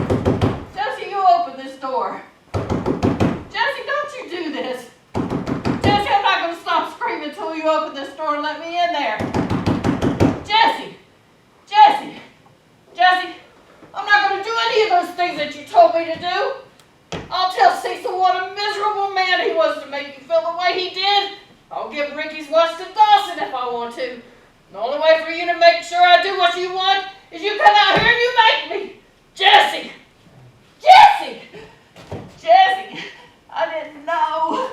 Jesse, you open this door. Jesse, don't you do this. Jesse, I'm not going to stop screaming until you open this door and let me in there. Jesse. Jesse. Jesse, I'm not going to do any of those things that you told me to do. I'll tell Cecil what a miserable man he was to make you feel the way he did. I'll give Ricky's watch to Dawson if I want to. The only way for you to make sure I do what you want is you come out here and you make me. Jesse! Jesse! Jesse! I didn't know.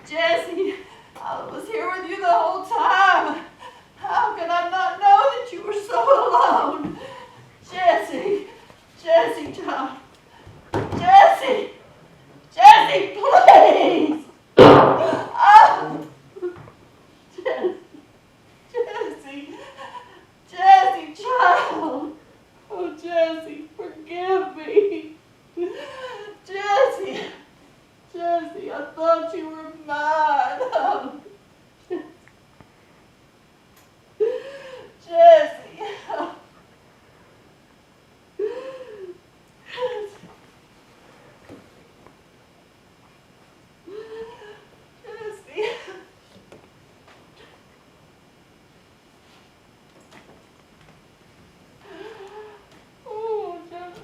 Jesse, I was here with you the whole time. How could I not know that you were so alone? Jesse! Jesse, John. Jesse! Jesse, please! Oh! Jesse! Jesse! Jesse, child! Oh, Jesse, forgive me! Jesse! Jesse, I thought you were mine! Oh. Jesse! Oh. Jesse! Oh, Jesse.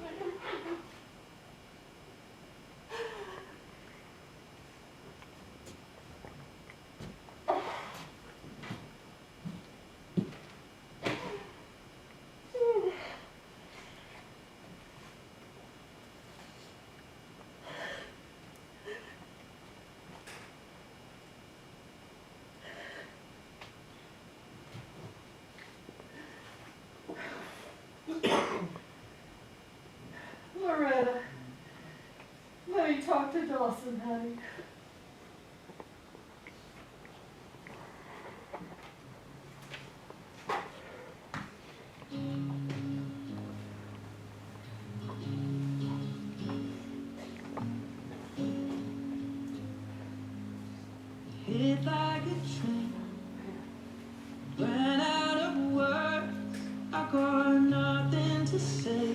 Loretta, let me talk to Dawson, honey. Hit like a train, ran out of words, I got nothing to say.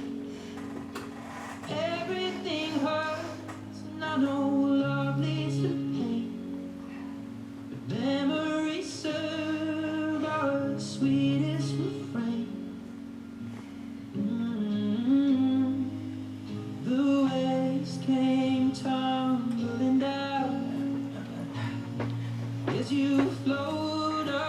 Everything hurts, and I know love leads to pain. But memories serve our sweetest refrain. The waves came tumbling down as you float away.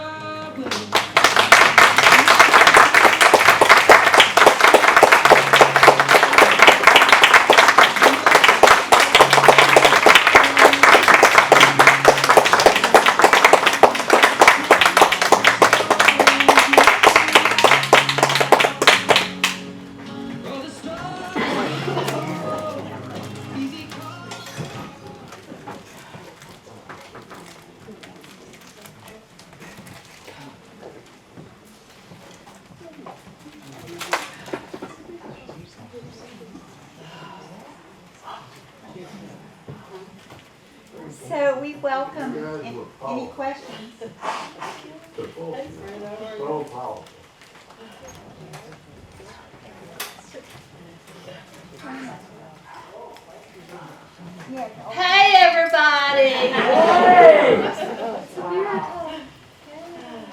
So we welcome any questions. So powerful. Hey, everybody!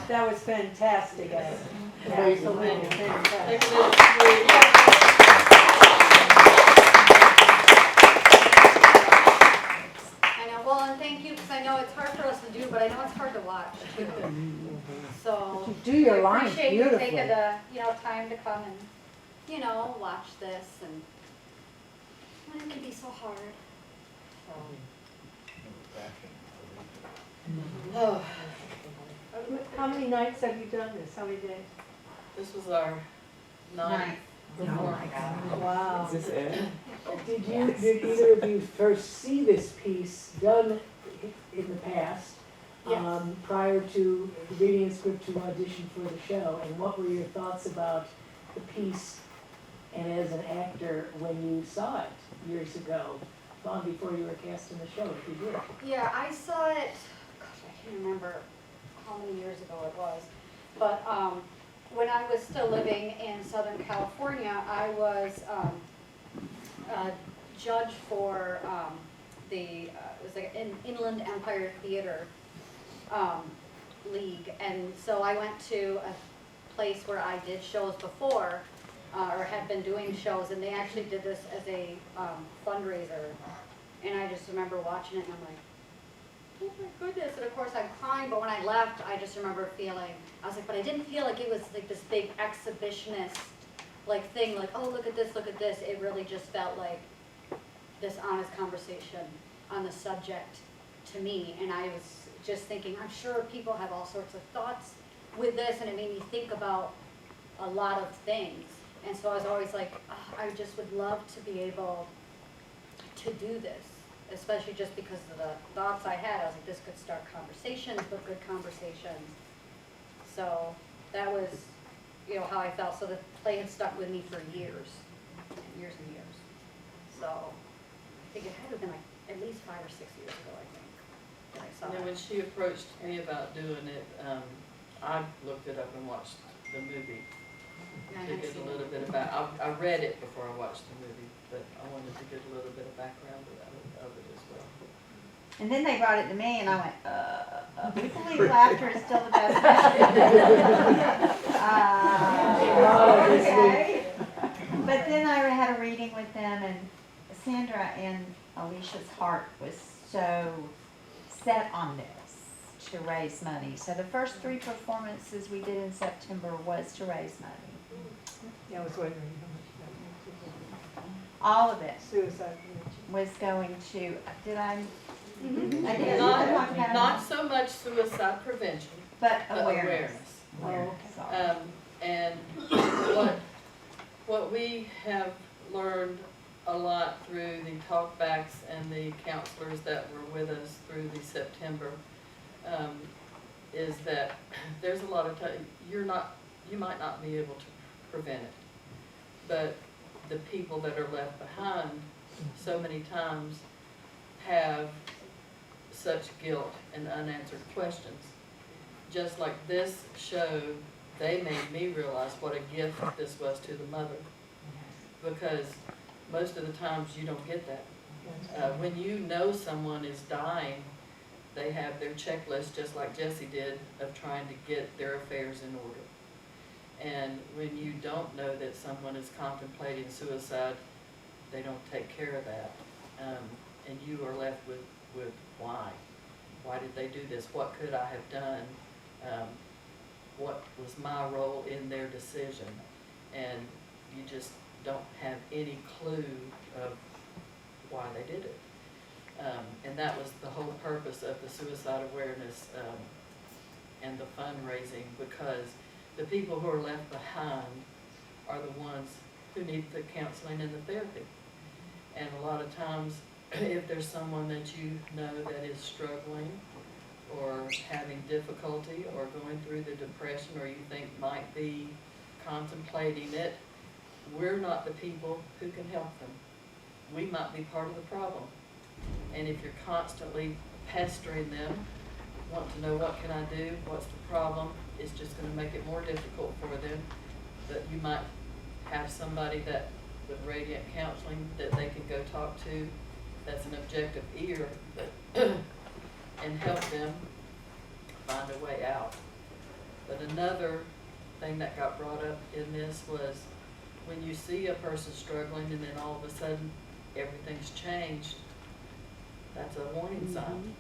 That was fantastic. Absolutely fantastic. I know, well, and thank you, because I know it's hard for us to do, but I know it's hard to watch too. So. You do your I lines appreciate you beautifully. taking the, time to come and, watch this and it can be so hard. Oh, How many nights have you done this? How many days? this was our ninth. Wow. Is this it? Did either of you first see this piece done in the past? Yes. prior to reading a script to audition for the show, and what were your thoughts about the piece and as an actor when you saw it years ago, long before you were cast in the show, if you did? Yeah, I saw it, gosh, I can't remember how many years ago it was, but when I was still living in Southern California, I was a judge for it was like an Inland Empire Theater league, and so I went to a place where I did shows before, or had been doing shows, and they actually did this as a fundraiser, and I just remember watching it, and I'm like, oh my goodness, and of course I'm crying, but when I left, I just remember feeling, I was like, but I didn't feel like it was like this big exhibitionist, like thing, like, oh, look at this, it really just felt like this honest conversation on the subject to me, and I was just thinking, I'm sure people have all sorts of thoughts with this, and it made me think about a lot of things, and so I was always like, oh, I just would love to be able to do this, especially just because of the thoughts I had. I was like, this could start conversations, but good conversations. So that was, how I felt. So the play had stuck with me for years and years. So I think it had to have been like at least 5 or 6 years ago, I think, that I saw And then when it. she approached me about doing it, I looked it up and watched the movie Yeah, I to had get seen a little it. bit about, I read it before I watched the movie, but I wanted to get a little bit of background of it as well. And then they brought it to me and I went, we believe laughter is still the best medicine. Okay. But then I had a reading with them, and Sandra and Alicia's heart was so set on this to raise money. So the first 3 performances we did in September was to raise money. Yeah, I was wondering how much All of it that suicide prevention. was going to, did I? Mhm. I did. I talked about Not it. so much suicide prevention, But but awareness. Oh, Sorry. And what we have learned a lot through the talkbacks and the counselors that were with us through the September, is that there's a lot of time, you might not be able to prevent it, but the people that are left behind so many times have such guilt and unanswered questions. Just like this show, they made me realize what a gift this was to the mother, because most of the times you don't get that. When you know someone is dying, they have their checklist, just like Jesse did, of trying to get their affairs in order. And when you don't know that someone is contemplating suicide, they don't take care of that. And you are left with why? Why did they do this? What could I have done? What was my role in their decision? And you just don't have any clue of why they did it. And that was the whole purpose of the suicide awareness and the fundraising, because the people who are left behind are the ones who need the counseling and the therapy. And a lot of times, if there's someone that you know that is struggling or having difficulty or going through the depression, or you think might be contemplating it, we're not the people who can help them. We might be part of the problem. And if you're constantly pestering them, want to know what can I do, what's the problem, it's just going to make it more difficult for them. But you might have somebody that with Radiant Counseling that they can go talk to, that's an objective ear, and help them find a way out. But another thing that got brought up in this was when you see a person struggling and then all of a sudden everything's changed, that's a warning sign.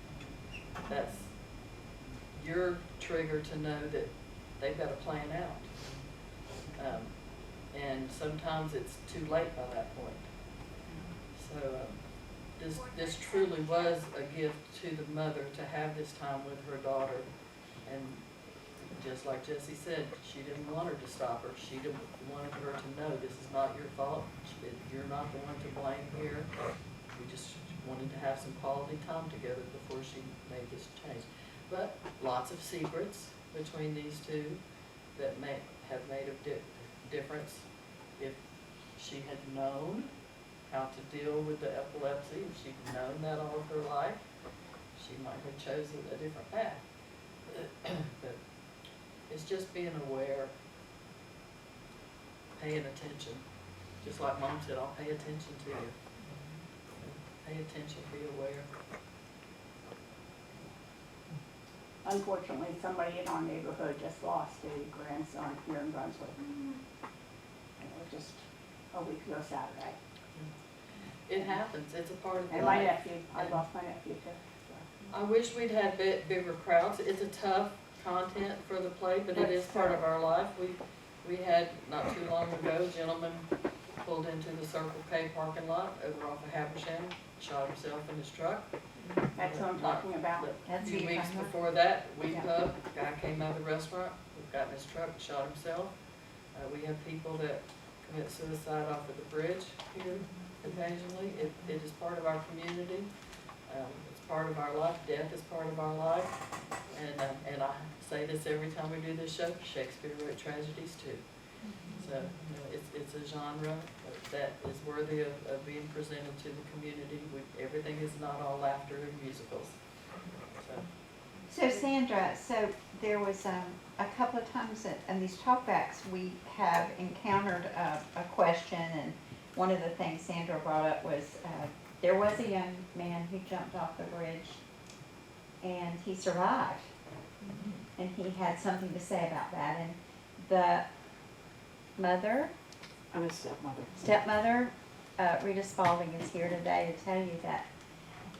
That's your trigger to know that they've got a plan out. And sometimes it's too late by that point. So this truly was a gift to the mother to have this time with her daughter. And just like Jesse said, she didn't want her to stop her. She wanted her to know this is not your fault. You're not the one to blame here. We just wanted to have some quality time together before she made this change. But lots of secrets between these two that have made a difference. If she had known how to deal with the epilepsy, if she'd known that all of her life, she might have chosen a different path. But it's just being aware, paying attention. Just like Mom said, I'll pay attention to you. Pay attention, be aware. Unfortunately, somebody in our neighborhood just lost a grandson here in Brunswick. It was just a week ago Saturday. It happens, it's a part of life. And my nephew, I lost my nephew too. I wish we'd had bigger crowds. It's a tough content for the play, but it is part of our life. We had, not too long ago, a gentleman pulled into the Circle K parking lot over off of Habersham, shot himself in his truck. That's what I'm talking about. A That's few what you're weeks talking about? before that, Weed Yeah. Pub, guy came out of the restaurant, got in his truck, shot himself. We have people that commit suicide off of the bridge here occasionally. It is part of our community. It's part of our life. Death is part of our life. And I say this every time we do this show, Shakespeare wrote tragedies too. So, you know, it's a genre that is worthy of being presented to the community. Everything is not all laughter and musicals. So Sandra, so there was a couple of times in these talkbacks, we have encountered a question, and one of the things Sandra brought up was there was a young man who jumped off the bridge and he survived. And he had something to say about that. And the mother, I'm a stepmother. stepmother, Rita Spalding is here today to tell you that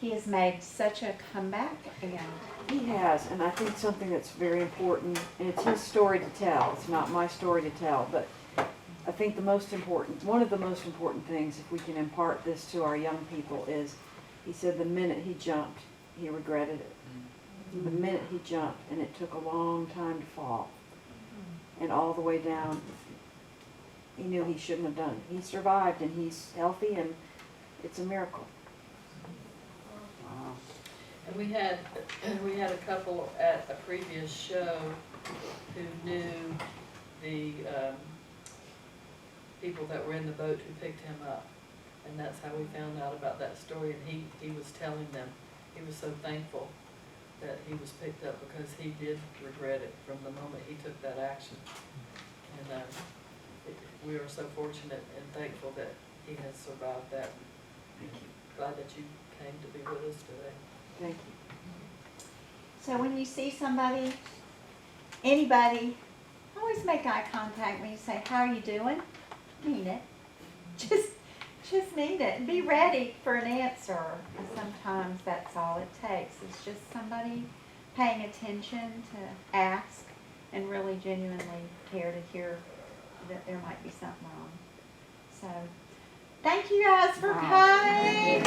he has made such a comeback, and He has, and I think something that's very important, and it's his story to tell, it's not my story to tell, but I think one of the most important things, if we can impart this to our young people, is he said the minute he jumped, he regretted it. The minute he jumped, and it took a long time to fall. And all the way down, he knew he shouldn't have done it. He survived, and he's healthy, and it's a miracle. Wow. And we had a couple at a previous show who knew the people that were in the boat who picked him up. And that's how we found out about that story. And he was telling them, he was so thankful that he was picked up because he did regret it from the moment he took that action. And we are so fortunate and thankful that he has survived that. Thank you. Glad that you came to be with us today. Thank you. so when you see somebody, anybody, always make eye contact when you say, "How are you doing?" Mean it. Just mean it. Be ready for an answer. And sometimes that's all it takes. It's just somebody paying attention to ask and really genuinely care to hear that there might be something wrong. So, thank you guys for coming.